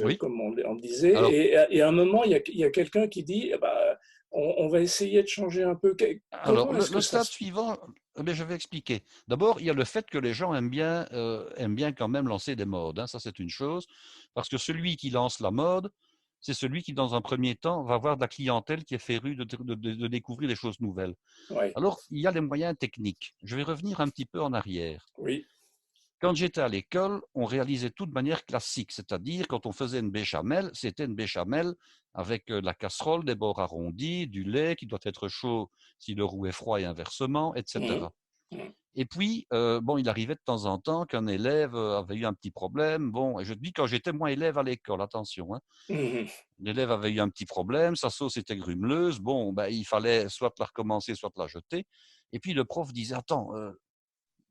oui, comme on disait, alors et à un moment, il y a quelqu'un qui dit, eh ben, on va essayer de changer un peu. Comment alors est-ce que le ça stade se... suivant, je vais expliquer. D'abord, il y a le fait que les gens aiment bien quand même lancer des modes, hein, ça c'est une chose, parce que celui qui lance la mode, c'est celui qui, dans un premier temps, va avoir de la clientèle qui est férue de découvrir des choses nouvelles. Oui, Alors, il y a les moyens techniques. Je vais revenir un petit peu en arrière. oui, Quand j'étais à l'école, on réalisait tout de manière classique, c'est-à-dire quand on faisait une béchamel, c'était une béchamel avec la casserole, des bords arrondis, du lait qui doit être chaud si le roux est froid et inversement, mhm, etc. mhm, Et puis, bon, il arrivait de temps en temps qu'un élève avait eu un petit problème. Bon, et je te dis quand j'étais moi élève à l'école, attention, hein. mhm. L'élève avait eu un petit problème, sa sauce était grumeleuse. Bon, ben, il fallait soit la recommencer, soit la jeter. Et puis le prof disait, attends,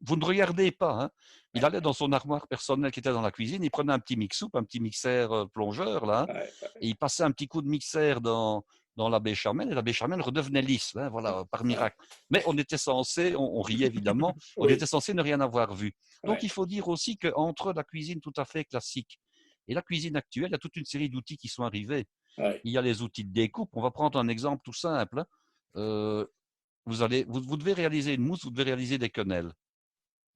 vous ne regardez pas, hein. Il allait dans son armoire personnelle qui était dans la cuisine, il prenait un petit mix-soupe, un petit mixeur plongeur, là, hein, Ouais, et il passait un petit coup de mixeur dans la béchamel, et la béchamel redevenait lisse, hein, voilà, par ouais, miracle. Mais on était censé, on riait évidemment, on oui, était censé ne rien avoir vu. Donc ouais, il faut dire aussi qu'entre la cuisine tout à fait classique et la cuisine actuelle, il y a toute une série d'outils qui sont arrivés. ouais, Il y a les outils de découpe. On va prendre un exemple tout simple, hein. Euh, vous devez réaliser une mousse, vous devez réaliser des quenelles.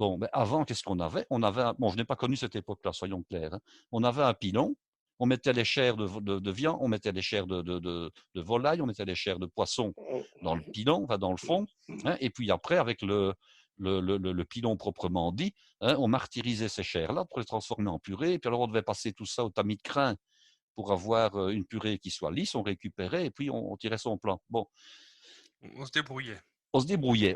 Bon, ben avant, qu'est-ce qu'on avait? Bon, je n'ai pas connu cette époque-là, soyons clairs, hein. On avait un pilon, on mettait les chairs de viande, on mettait les chairs de volaille, on mettait les chairs de poisson oh, dans le mhm, pilon, enfin dans le mhm, fond, mhm. hein, et puis après, avec le pilon proprement dit, hein, on martyrisait ces chairs-là pour les transformer en purée, et puis alors on devait passer tout ça au tamis de crin pour avoir une purée qui soit lisse, on récupérait, et puis on tirait son plan. Bon, On se débrouillait. On se débrouillait,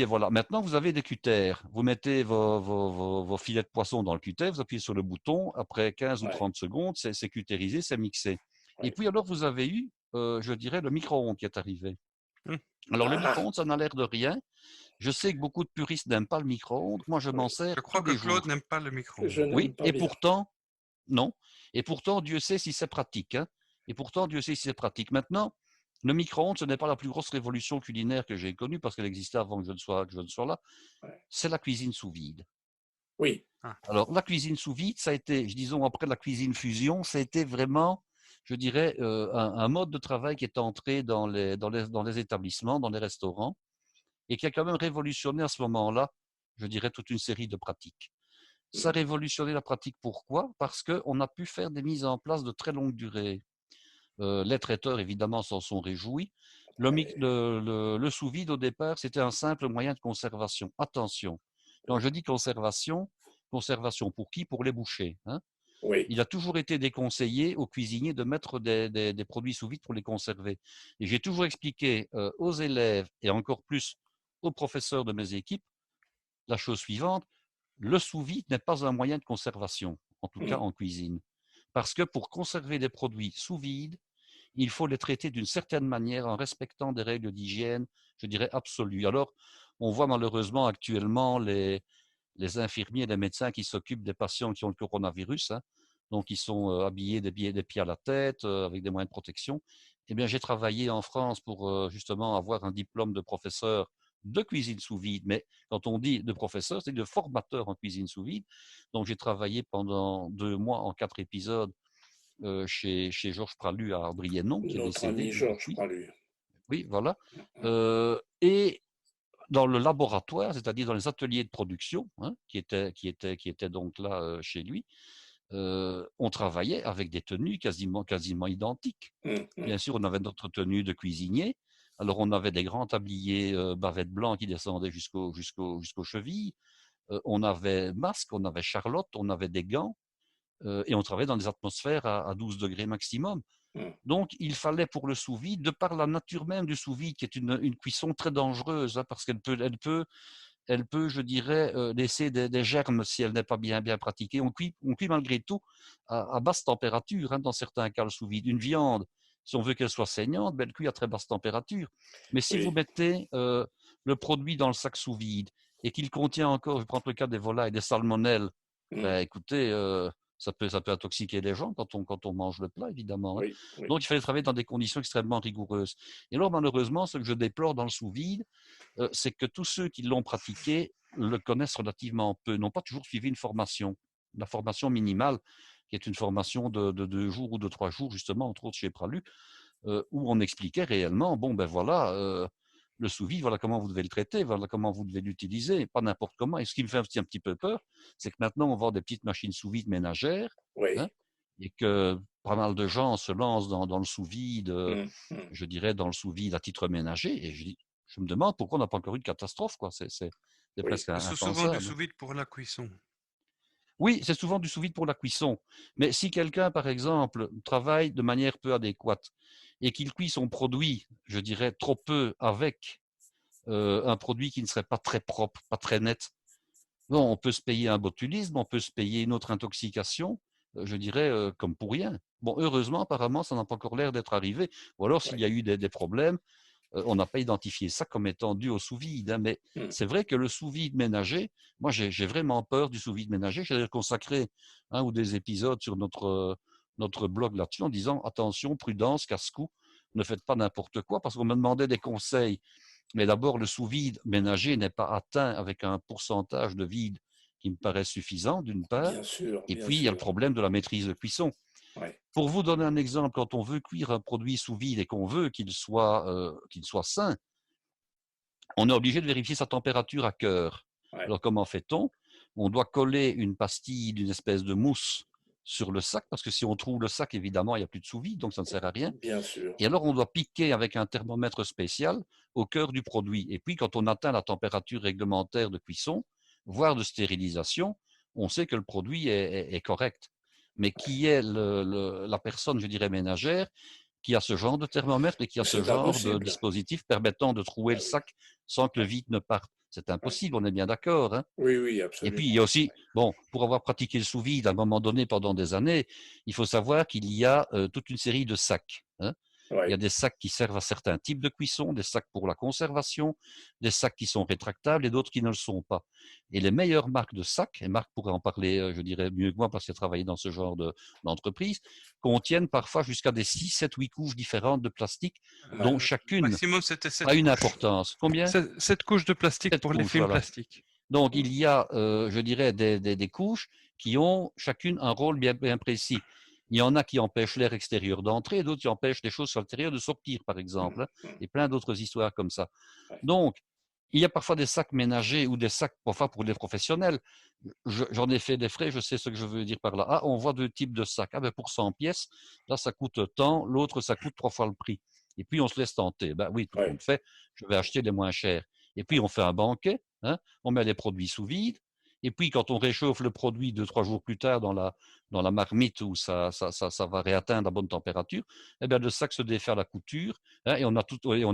voilà. Maintenant, vous avez des cutters. Vous mettez vos filets de poisson dans le cutter, vous appuyez sur le bouton. Après 15 ou Ouais, 30 secondes, c'est cuttérisé, c'est mixé. Et ouais. puis alors, vous avez eu, je dirais, le micro-ondes qui est arrivé. Mmh. Alors, le Ah, micro-ondes, ça n'a l'air de rien. Je sais que beaucoup de puristes n'aiment pas le micro-ondes. Moi, je m'en oui. sers Je crois tous que les Claude jours. n'aime pas le micro-ondes. Je Oui, n'aime pas et bien. pourtant, non. Et pourtant, Dieu sait si c'est pratique, hein. Et pourtant, Dieu sait si c'est pratique. Maintenant, le micro-ondes, ce n'est pas la plus grosse révolution culinaire que j'ai connue parce qu'elle existait avant que je ne sois là. Ouais. C'est la cuisine sous vide. Oui, Ah, Alors, la cuisine sous vide, ça a été, disons, après la cuisine fusion, ça a été vraiment, je dirais, un mode de travail qui est entré dans les établissements, dans les restaurants, et qui a quand même révolutionné à ce moment-là, je dirais, toute une série de pratiques. Ça a révolutionné la pratique, pourquoi? Parce qu'on a pu faire des mises en place de très longue durée. Les traiteurs, évidemment, s'en sont réjouis. ouais, Le sous-vide, au départ, c'était un simple moyen de conservation. Attention, quand je dis conservation, conservation pour qui? Pour les bouchers, hein. oui, Il a toujours été déconseillé aux cuisiniers de mettre des produits sous vide pour les conserver. Et j'ai toujours expliqué aux élèves et encore plus aux professeurs de mes équipes la chose suivante, le sous-vide n'est pas un moyen de conservation, en tout cas hum, en cuisine. Parce que pour conserver des produits sous vide, il faut les traiter d'une certaine manière en respectant des règles d'hygiène, je dirais, absolues. Alors, on voit malheureusement actuellement les infirmiers et les médecins qui s'occupent des patients qui ont le coronavirus, hein, donc ils sont habillés des pieds à la tête, avec des moyens de protection. Eh bien, j'ai travaillé en France pour justement avoir un diplôme de professeur de cuisine sous vide, mais quand on dit de professeur, c'est de formateur en cuisine sous vide. Donc, j'ai travaillé pendant 2 mois en 4 épisodes chez Georges Pralu à Briennon, qui est notre décédé ami Georges depuis. Pralu. Oui, voilà. Et dans le laboratoire, c'est-à-dire dans les ateliers de production, hein, qui étaient donc là chez lui, on travaillait avec des tenues quasiment identiques. Hum. Bien sûr, on avait notre tenue de cuisinier. Alors, on avait des grands tabliers bavettes blancs qui descendaient jusqu'aux chevilles. On avait masque, on avait charlotte, on avait des gants. Et on travaillait dans des atmosphères à 12 degrés maximum. Hum. Donc, il fallait pour le sous-vide, de par la nature même du sous-vide, qui est une cuisson très dangereuse, hein, parce elle peut, je dirais, laisser des germes si elle n'est pas bien pratiquée. On cuit malgré tout à basse température, hein, dans certains cas, le sous-vide. Une viande, si on veut qu'elle soit saignante, ben, elle cuit à très basse température. Mais si vous Oui, mettez le produit dans le sac sous-vide et qu'il contient encore, je prends le cas des volailles, des salmonelles, hum, ben, écoutez, ça peut intoxiquer les gens quand on mange le plat, évidemment, hein. oui, oui, Donc, il fallait travailler dans des conditions extrêmement rigoureuses. Et alors, malheureusement, ce que je déplore dans le sous-vide, c'est que tous ceux qui l'ont pratiqué le connaissent relativement peu, n'ont pas toujours suivi une formation, la formation minimale, qui est une formation de 2 jours ou de 3 jours, justement, entre autres chez Pralu, où on expliquait réellement, bon, ben voilà, le sous-vide, voilà comment vous devez le traiter, voilà comment vous devez l'utiliser, pas n'importe comment. Et ce qui me fait un petit peu peur, c'est que maintenant, on vend des petites machines sous-vide ménagères, hein, oui. et que pas mal de gens se lancent dans le sous-vide, Hum. je dirais dans le sous-vide à titre ménager, et je me demande pourquoi on n'a pas encore eu de catastrophe, quoi. C'est Oui, presque c'est souvent du impensable. sous-vide pour la cuisson. Oui, c'est souvent du sous-vide pour la cuisson. Mais si quelqu'un, par exemple, travaille de manière peu adéquate et qu'il cuit son produit, je dirais, trop peu avec un produit qui ne serait pas très propre, pas très net, bon, on peut se payer un botulisme, on peut se payer une autre intoxication, je dirais, comme pour rien. Bon, heureusement, apparemment, ça n'a pas encore l'air d'être arrivé. Ou alors, s'il oui. y a eu des problèmes, on n'a pas identifié ça comme étant dû au sous-vide, hein. Mais Hum. c'est vrai que le sous-vide ménager, moi, j'ai vraiment peur du sous-vide ménager. J'ai consacré un ou des épisodes sur notre blog là-dessus en disant attention, prudence, casse-cou, ne faites pas n'importe quoi, parce qu'on me demandait des conseils. Mais d'abord, le sous-vide ménager n'est pas atteint avec un pourcentage de vide qui me paraît suffisant, d'une part. Bien sûr, Et bien puis, il y a le sûr. problème de la maîtrise de cuisson. Ouais. Pour vous donner un exemple, quand on veut cuire un produit sous vide et qu'on veut qu'il soit sain, on est obligé de vérifier sa température à cœur. Ouais. Alors, comment fait-on? On doit coller une pastille d'une espèce de mousse sur le sac, parce que si on trouve le sac, évidemment, il n'y a plus de sous-vide, donc ça ne sert à rien. Bien sûr. Et alors, on doit piquer avec un thermomètre spécial au cœur du produit. Et puis, quand on atteint la température réglementaire de cuisson, voire de stérilisation, on sait que le produit est correct. Mais qui est la personne, je dirais, ménagère, qui a ce genre de thermomètre et qui a ce C'est genre de impossible. dispositif permettant de trouver le Ah oui. sac sans que le vide ne parte. C'est Ouais. impossible, on est bien d'accord, hein. Oui, oui, Et puis, il y a absolument. aussi, bon, pour avoir pratiqué le sous-vide à un moment donné pendant des années, il faut savoir qu'il y a toute une série de sacs, hein. Il y a Ouais. des sacs qui servent à certains types de cuisson, des sacs pour la conservation, des sacs qui sont rétractables et d'autres qui ne le sont pas. Et les meilleures marques de sacs, et Marc pourrait en parler, je dirais, mieux que moi parce qu'il a travaillé dans ce genre d'entreprise, contiennent parfois jusqu'à des 6, 7, 8 couches différentes de plastique, dont Le chacune maximum, c'était 7 a une couches. importance. Combien? 7 couches de plastique 7 pour les couches, films voilà. plastiques. Donc, il y a, je dirais, des couches qui ont chacune un rôle bien, bien précis. Il y en a qui empêchent l'air extérieur d'entrer, d'autres qui empêchent les choses sur l'intérieur de sortir, par exemple, hein, et plein d'autres histoires comme ça. Ouais. Donc, il y a parfois des sacs ménagers ou des sacs parfois pour les professionnels. J'en ai fait des frais, je sais ce que je veux dire par là. Ah, on voit deux types de sacs. Ah, ben pour 100 pièces, là, ça coûte tant, l'autre, ça coûte 3 fois le prix. Et puis, on se laisse tenter. Ben oui, tout Ouais. compte fait, je vais acheter les moins chers. Et puis, on fait un banquet, hein, on met les produits sous vide. Et puis, quand on réchauffe le produit 2, 3 jours plus tard dans la marmite où ça va réatteindre la bonne température, eh bien, le sac se défait à la couture, hein, et on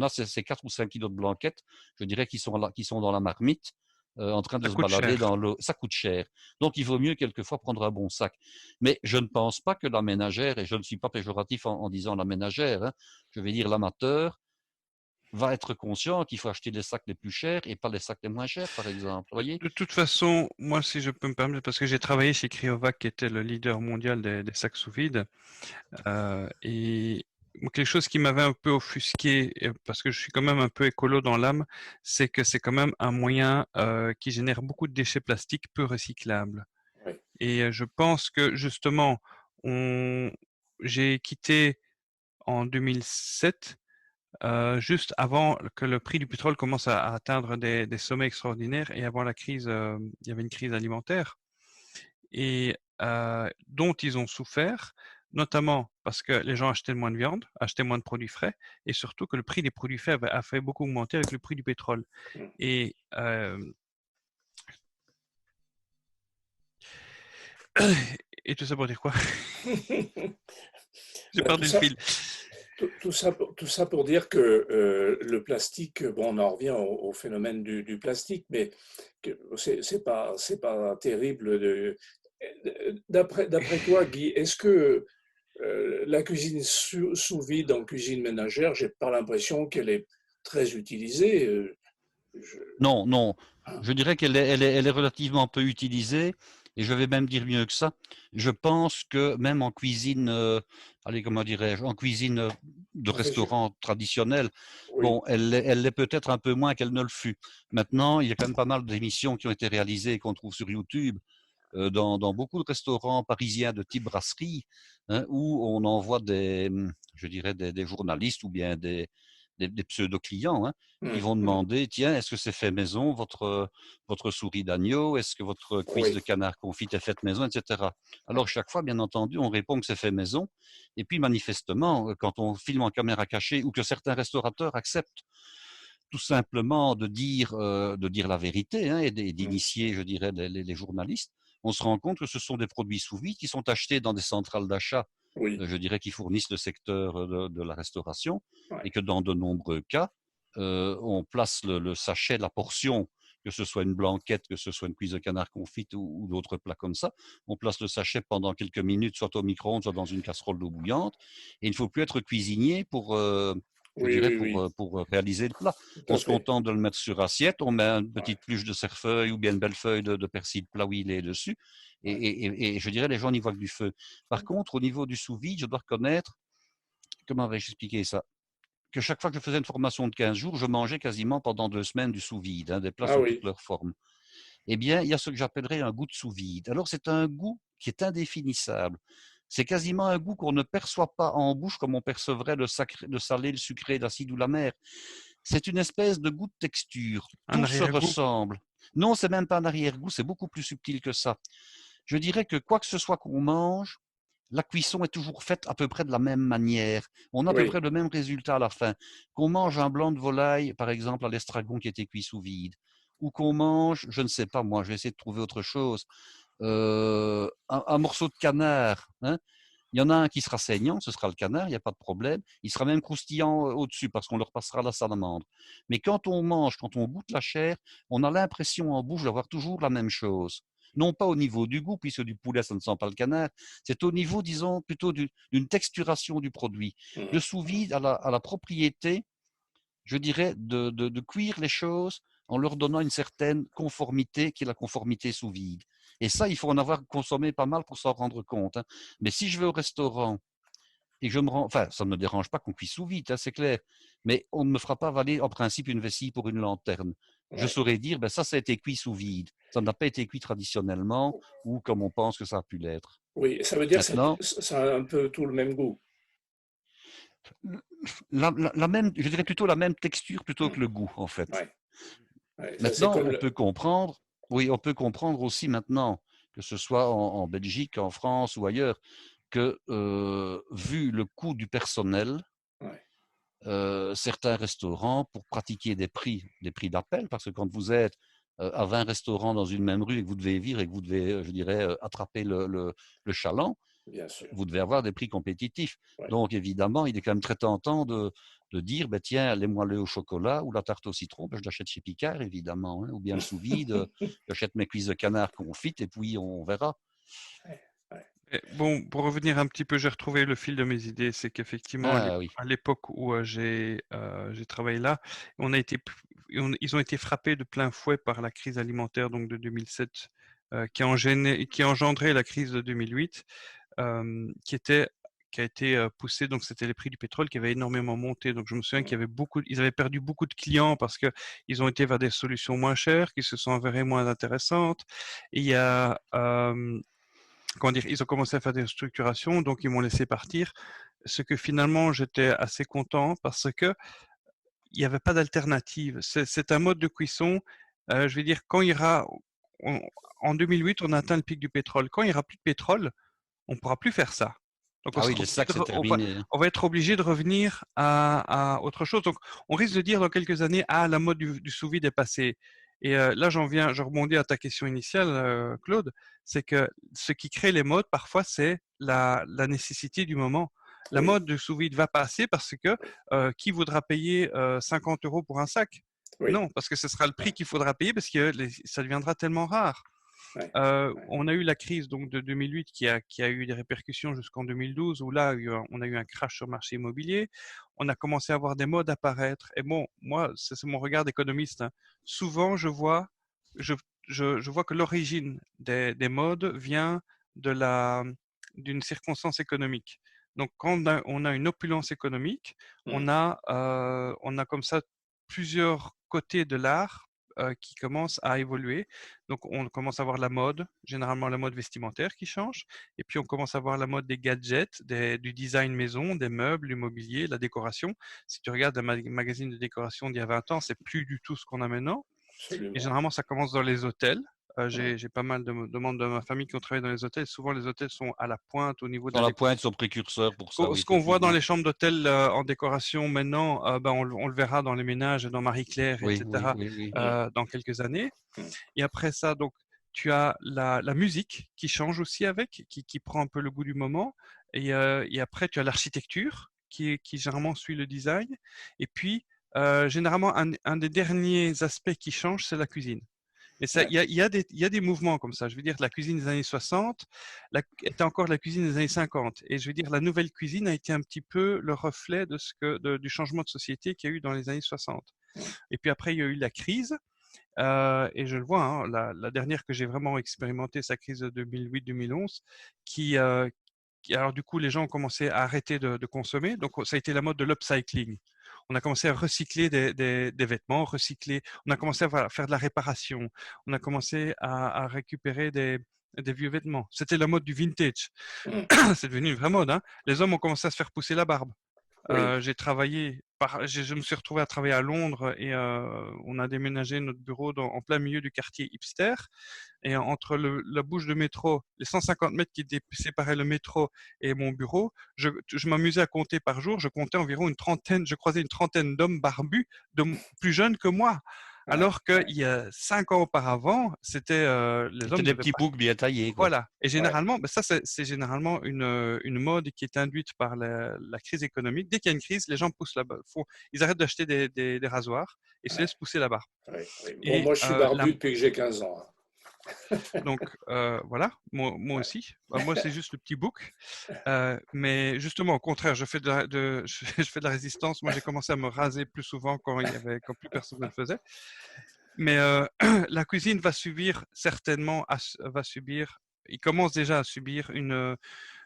a ces 4 ou 5 kilos de blanquettes, je dirais, qui sont dans la marmite, en train de Ça se coûte balader cher. dans l'eau. Ça coûte cher. Donc, il vaut mieux quelquefois prendre un bon sac. Mais je ne pense pas que la ménagère, et je ne suis pas péjoratif en disant la ménagère, hein, je vais dire l'amateur, va être conscient qu'il faut acheter les sacs les plus chers et pas les sacs les moins chers, par exemple. Vous voyez? De toute façon, moi, si je peux me permettre, parce que j'ai travaillé chez Cryovac, qui était le leader mondial des sacs sous vide, et quelque chose qui m'avait un peu offusqué, parce que je suis quand même un peu écolo dans l'âme, c'est que c'est quand même un moyen qui génère beaucoup de déchets plastiques peu recyclables. Ouais. Et je pense que justement, on... j'ai quitté en 2007, juste avant que le prix du pétrole commence à atteindre des sommets extraordinaires et avant la crise, il y avait une crise alimentaire et dont ils ont souffert, notamment parce que les gens achetaient moins de viande, achetaient moins de produits frais et surtout que le prix des produits frais a fait beaucoup augmenter avec le prix du pétrole. Mm. Et, et tout ça pour dire quoi? J'ai Ben, perdu le fil. tout ça pour dire que le plastique, bon, on en revient au phénomène du plastique, mais c'est pas terrible. D'après toi, Guy, est-ce que la cuisine sous vide en cuisine ménagère, j'ai pas l'impression qu'elle est très utilisée. Je- Non, non. hein, Je dirais qu'elle est relativement peu utilisée et je vais même dire mieux que ça. Je pense que même en cuisine, allez, comment dirais-je, en cuisine de profession- restaurant traditionnel, oui, bon, elle l'est peut-être un peu moins qu'elle ne le fut. Maintenant, il y a quand même pas mal d'émissions qui ont été réalisées et qu'on trouve sur YouTube dans beaucoup de restaurants parisiens de type brasserie, hein, où on envoie je dirais, des journalistes ou bien des pseudo-clients, hein, qui vont demander, tiens, est-ce que c'est fait maison, votre souris d'agneau? Est-ce que votre cuisse de oui, canard confit est faite maison, etc. Alors, chaque fois, bien entendu, on répond que c'est fait maison. Et puis, manifestement, quand on filme en caméra cachée ou que certains restaurateurs acceptent tout simplement de dire la vérité, hein, et d'initier, je dirais, les journalistes, on se rend compte que ce sont des produits sous vide qui sont achetés dans des centrales d'achat, oui, je dirais, qui fournissent le secteur de la restauration, et ouais, que dans de nombreux cas, on place le sachet, la portion, que ce soit une blanquette, que ce soit une cuisse de canard confite ou d'autres plats comme ça, on place le sachet pendant quelques minutes, soit au micro-ondes, soit dans une casserole d'eau bouillante, et il ne faut plus être cuisinier je oui, dirais, oui, oui, pour réaliser le plat. tout On à se fait. contente de le mettre sur assiette, on met une Ouais, petite pluche de cerfeuil ou bien une belle feuille de persil plat huilé dessus, ouais, et je dirais, les gens n'y voient que du feu. Par contre, au niveau du sous-vide, je dois reconnaître, comment vais-je expliquer ça? Que chaque fois que je faisais une formation de 15 jours, je mangeais quasiment pendant 2 semaines du sous-vide, hein, des plats ah sous toutes oui, leurs formes. Eh bien, il y a ce que j'appellerais un goût de sous-vide. Alors, c'est un goût qui est indéfinissable. C'est quasiment un goût qu'on ne perçoit pas en bouche comme on percevrait le salé, le sucré, l'acide ou l'amer. C'est une espèce de goût de texture. Un Tout se arrière-goût. ressemble. Non, c'est même pas un arrière-goût, c'est beaucoup plus subtil que ça. Je dirais que quoi que ce soit qu'on mange, la cuisson est toujours faite à peu près de la même manière. On a à peu oui, près le même résultat à la fin. Qu'on mange un blanc de volaille, par exemple, à l'estragon qui était cuit sous vide, ou qu'on mange, je ne sais pas moi, je vais essayer de trouver autre chose, un morceau de canard, hein, Il y en a un qui sera saignant, ce sera le canard, il n'y a pas de problème. Il sera même croustillant au-dessus parce qu'on leur passera la salamandre. Mais quand on mange, quand on goûte la chair, on a l'impression en bouche d'avoir toujours la même chose. Non pas au niveau du goût, puisque du poulet, ça ne sent pas le canard. C'est au niveau, disons, plutôt d'une texturation du produit. Le sous-vide a la propriété, je dirais, de cuire les choses en leur donnant une certaine conformité qui est la conformité sous vide. Et ça, il faut en avoir consommé pas mal pour s'en rendre compte. Hein. Mais si je vais au restaurant et que je me rends, enfin, ça ne me dérange pas qu'on cuise sous vide, hein, c'est clair, mais on ne me fera pas avaler en principe une vessie pour une lanterne. Je saurais dire, ben ça a été cuit sous vide. Ça n'a pas été cuit traditionnellement ou comme on pense que ça a pu l'être. Oui, ça veut dire Maintenant, que ça a un peu tout le même goût. la même, je dirais plutôt la même texture plutôt que le goût, en fait. Ouais. Ouais, Maintenant, on peut comprendre, oui, on peut comprendre aussi maintenant, que ce soit en Belgique, en France ou ailleurs, que vu le coût du personnel, certains restaurants, pour pratiquer des prix d'appel, parce que quand vous êtes à 20 restaurants dans une même rue et que vous devez vivre et que vous devez, je dirais, attraper le chaland, bien sûr. vous devez avoir des prix compétitifs. Ouais. Donc, évidemment, il est quand même très tentant de dire, ben, tiens, les moelleux au chocolat ou la tarte au citron, ben, je l'achète chez Picard, évidemment, hein, ou bien le sous-vide, j'achète mes cuisses de canard confites et puis on verra. Bon, pour revenir un petit peu, j'ai retrouvé le fil de mes idées. C'est qu'effectivement, Oui. à l'époque où j'ai travaillé là, ils ont été frappés de plein fouet par la crise alimentaire donc de 2007, qui a engendré la crise de 2008, qui a été poussée. Donc, c'était les prix du pétrole qui avaient énormément monté. Donc, je me souviens ils avaient perdu beaucoup de clients parce que ils ont été vers des solutions moins chères, qui se sont avérées moins intéressantes. Et il y a comment dire, ils ont commencé à faire des structurations, donc ils m'ont laissé partir. Ce que finalement, j'étais assez content parce que il n'y avait pas d'alternative. C'est un mode de cuisson, je vais dire, en 2008, on a atteint le pic du pétrole. Quand il n'y aura plus de pétrole, on ne pourra plus faire ça. Donc, Ah oui, c'est ça que c'est terminé. on va être obligé de revenir à autre chose. Donc, on risque de dire dans quelques années, ah, la mode du sous-vide est passée. Et là, je rebondis à ta question initiale, Claude, c'est que ce qui crée les modes, parfois, c'est la nécessité du moment. La mode du sous-vide va passer parce que qui voudra payer 50 € pour un sac? Non, parce que ce sera le prix qu'il faudra payer parce que ça deviendra tellement rare. On a eu la crise donc de 2008 qui a eu des répercussions jusqu'en 2012 où là on a eu un crash sur le marché immobilier. On a commencé à voir des modes apparaître. Et bon, moi, c'est mon regard d'économiste, hein. Souvent, je vois que l'origine des modes vient d'une circonstance économique. Donc, quand on a une opulence économique, on a comme ça plusieurs côtés de l'art qui commencent à évoluer. Donc, on commence à voir la mode, généralement la mode vestimentaire qui change. Et puis, on commence à voir la mode des gadgets, du design maison, des meubles, du mobilier, la décoration. Si tu regardes un magazine de décoration d'il y a 20 ans, c'est plus du tout ce qu'on a maintenant. Absolument. Et généralement, ça commence dans les hôtels. J'ai pas mal de membres de ma famille qui ont travaillé dans les hôtels. Souvent, les hôtels sont à la pointe au niveau de Dans la la décoration. pointe, sont précurseurs pour ça, oui, Ce qu'on voit dans effectivement. les chambres d'hôtel en décoration maintenant, ben, on le verra dans les ménages, dans Marie-Claire, Oui, etc., oui. dans quelques années. Et après ça, donc, tu as la musique qui change aussi avec, qui prend un peu le goût du moment. Et après, tu as l'architecture qui généralement suit le design. Et puis, généralement, un des derniers aspects qui change, c'est la cuisine. Mais ça, il y a des mouvements comme ça. Je veux dire, la cuisine des années 60 était encore la cuisine des années 50. Et je veux dire, la nouvelle cuisine a été un petit peu le reflet du changement de société qu'il y a eu dans les années 60. Et puis après, il y a eu la crise. Et je le vois, hein, la dernière que j'ai vraiment expérimenté, c'est la crise de 2008-2011, alors du coup, les gens ont commencé à arrêter de consommer. Donc, ça a été la mode de l'upcycling. On a commencé à recycler des vêtements, on a commencé à faire de la réparation. On a commencé à récupérer des vieux vêtements. C'était la mode du vintage. C'est devenu une vraie mode, hein. Les hommes ont commencé à se faire pousser la barbe. Je me suis retrouvé à travailler à Londres et on a déménagé notre bureau en plein milieu du quartier hipster. Et entre la bouche de métro, les 150 mètres qui séparaient le métro et mon bureau, je m'amusais à compter par jour. Je comptais environ je croisais une trentaine d'hommes barbus, plus jeunes que moi. Ouais, Alors qu'il ouais, y a 5 ans auparavant, les C'était hommes des devaient petits pas. boucs bien taillés, quoi. Voilà. Et ouais, généralement, ça c'est généralement une mode qui est induite par la crise économique. Dès qu'il y a une crise, les gens poussent ils arrêtent d'acheter des rasoirs et se ouais, laissent pousser la barbe. ouais, ouais. Bon, Et moi, je suis barbu depuis que j'ai 15 ans, donc voilà, moi hein. aussi. Moi c'est juste le petit bouc. Mais justement, au contraire, je fais de la résistance. Moi, j'ai commencé à me raser plus souvent quand plus personne ne le faisait. Mais la cuisine va subir certainement, il commence déjà à subir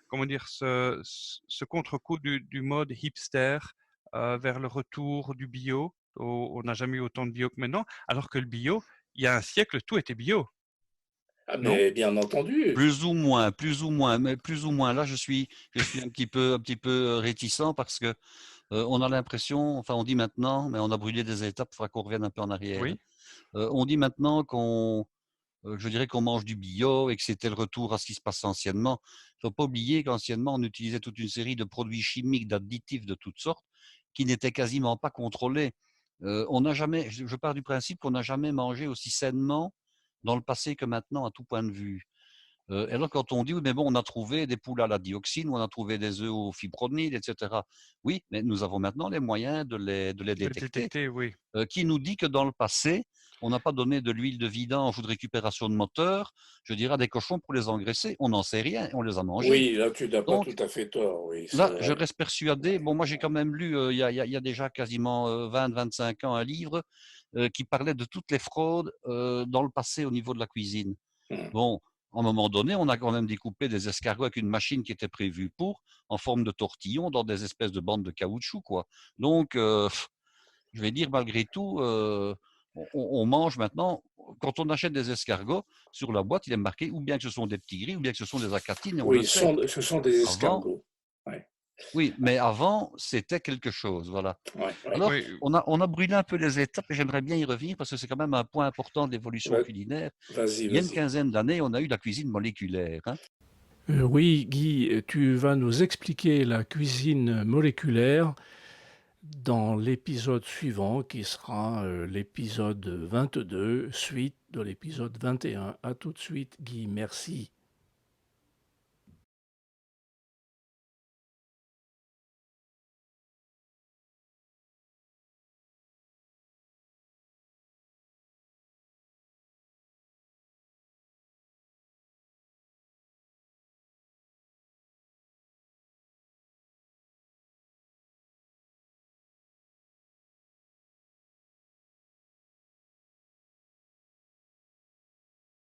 comment dire, ce contre-coup du mode hipster vers le retour du bio. On n'a jamais eu autant de bio que maintenant, alors que le bio, il y a un siècle, tout était bio, Ah, non? mais bien entendu. Plus ou moins, mais plus ou moins. Là, je suis un petit peu réticent parce que on a l'impression, enfin, on dit maintenant, mais on a brûlé des étapes, il faudra qu'on revienne un peu en arrière. Oui, On dit maintenant je dirais qu'on mange du bio et que c'était le retour à ce qui se passait anciennement. Il ne faut pas oublier qu'anciennement, on utilisait toute une série de produits chimiques, d'additifs de toutes sortes, qui n'étaient quasiment pas contrôlés. On n'a jamais, je pars du principe qu'on n'a jamais mangé aussi sainement dans le passé que maintenant, à tout point de vue. Et alors, quand on dit, oui, mais bon, on a trouvé des poules à la dioxine, ou on a trouvé des œufs au fipronil, etc. Oui, mais nous avons maintenant les moyens de les de le détecter. détecter, oui. Qui nous dit que dans le passé, on n'a pas donné de l'huile de vidange ou de récupération de moteur, je dirais, à des cochons pour les engraisser. On n'en sait rien, on les a mangés. Oui, là, tu n'as pas tout Donc, à fait tort, oui, c'est là, je vrai. reste persuadé. Ouais, Bon, moi, j'ai quand ouais. même lu, il y a déjà quasiment 20-25 ans, un livre qui parlait de toutes les fraudes dans le passé au niveau de la cuisine. Hmm. Bon, à un moment donné, on a quand même découpé des escargots avec une machine qui était prévue pour, en forme de tortillon, dans des espèces de bandes de caoutchouc, quoi. Donc, je vais dire, malgré tout, on mange maintenant, quand on achète des escargots, sur la boîte, il est marqué ou bien que ce sont des petits gris, ou bien que ce sont des acatines, et on le Oui, sait. ce sont des Avant, escargots. Ouais, oui, mais avant, c'était quelque chose, voilà. ouais, ouais. Alors, Oui, on a brûlé un peu les étapes, et j'aimerais bien y revenir, parce que c'est quand même un point important de l'évolution Va- culinaire. Vas-y, Il y a une vas-y. quinzaine d'années, on a eu la cuisine moléculaire, hein. Oui, Guy, tu vas nous expliquer la cuisine moléculaire dans l'épisode suivant, qui sera l'épisode 22, suite de l'épisode 21. À tout de suite, Guy, merci.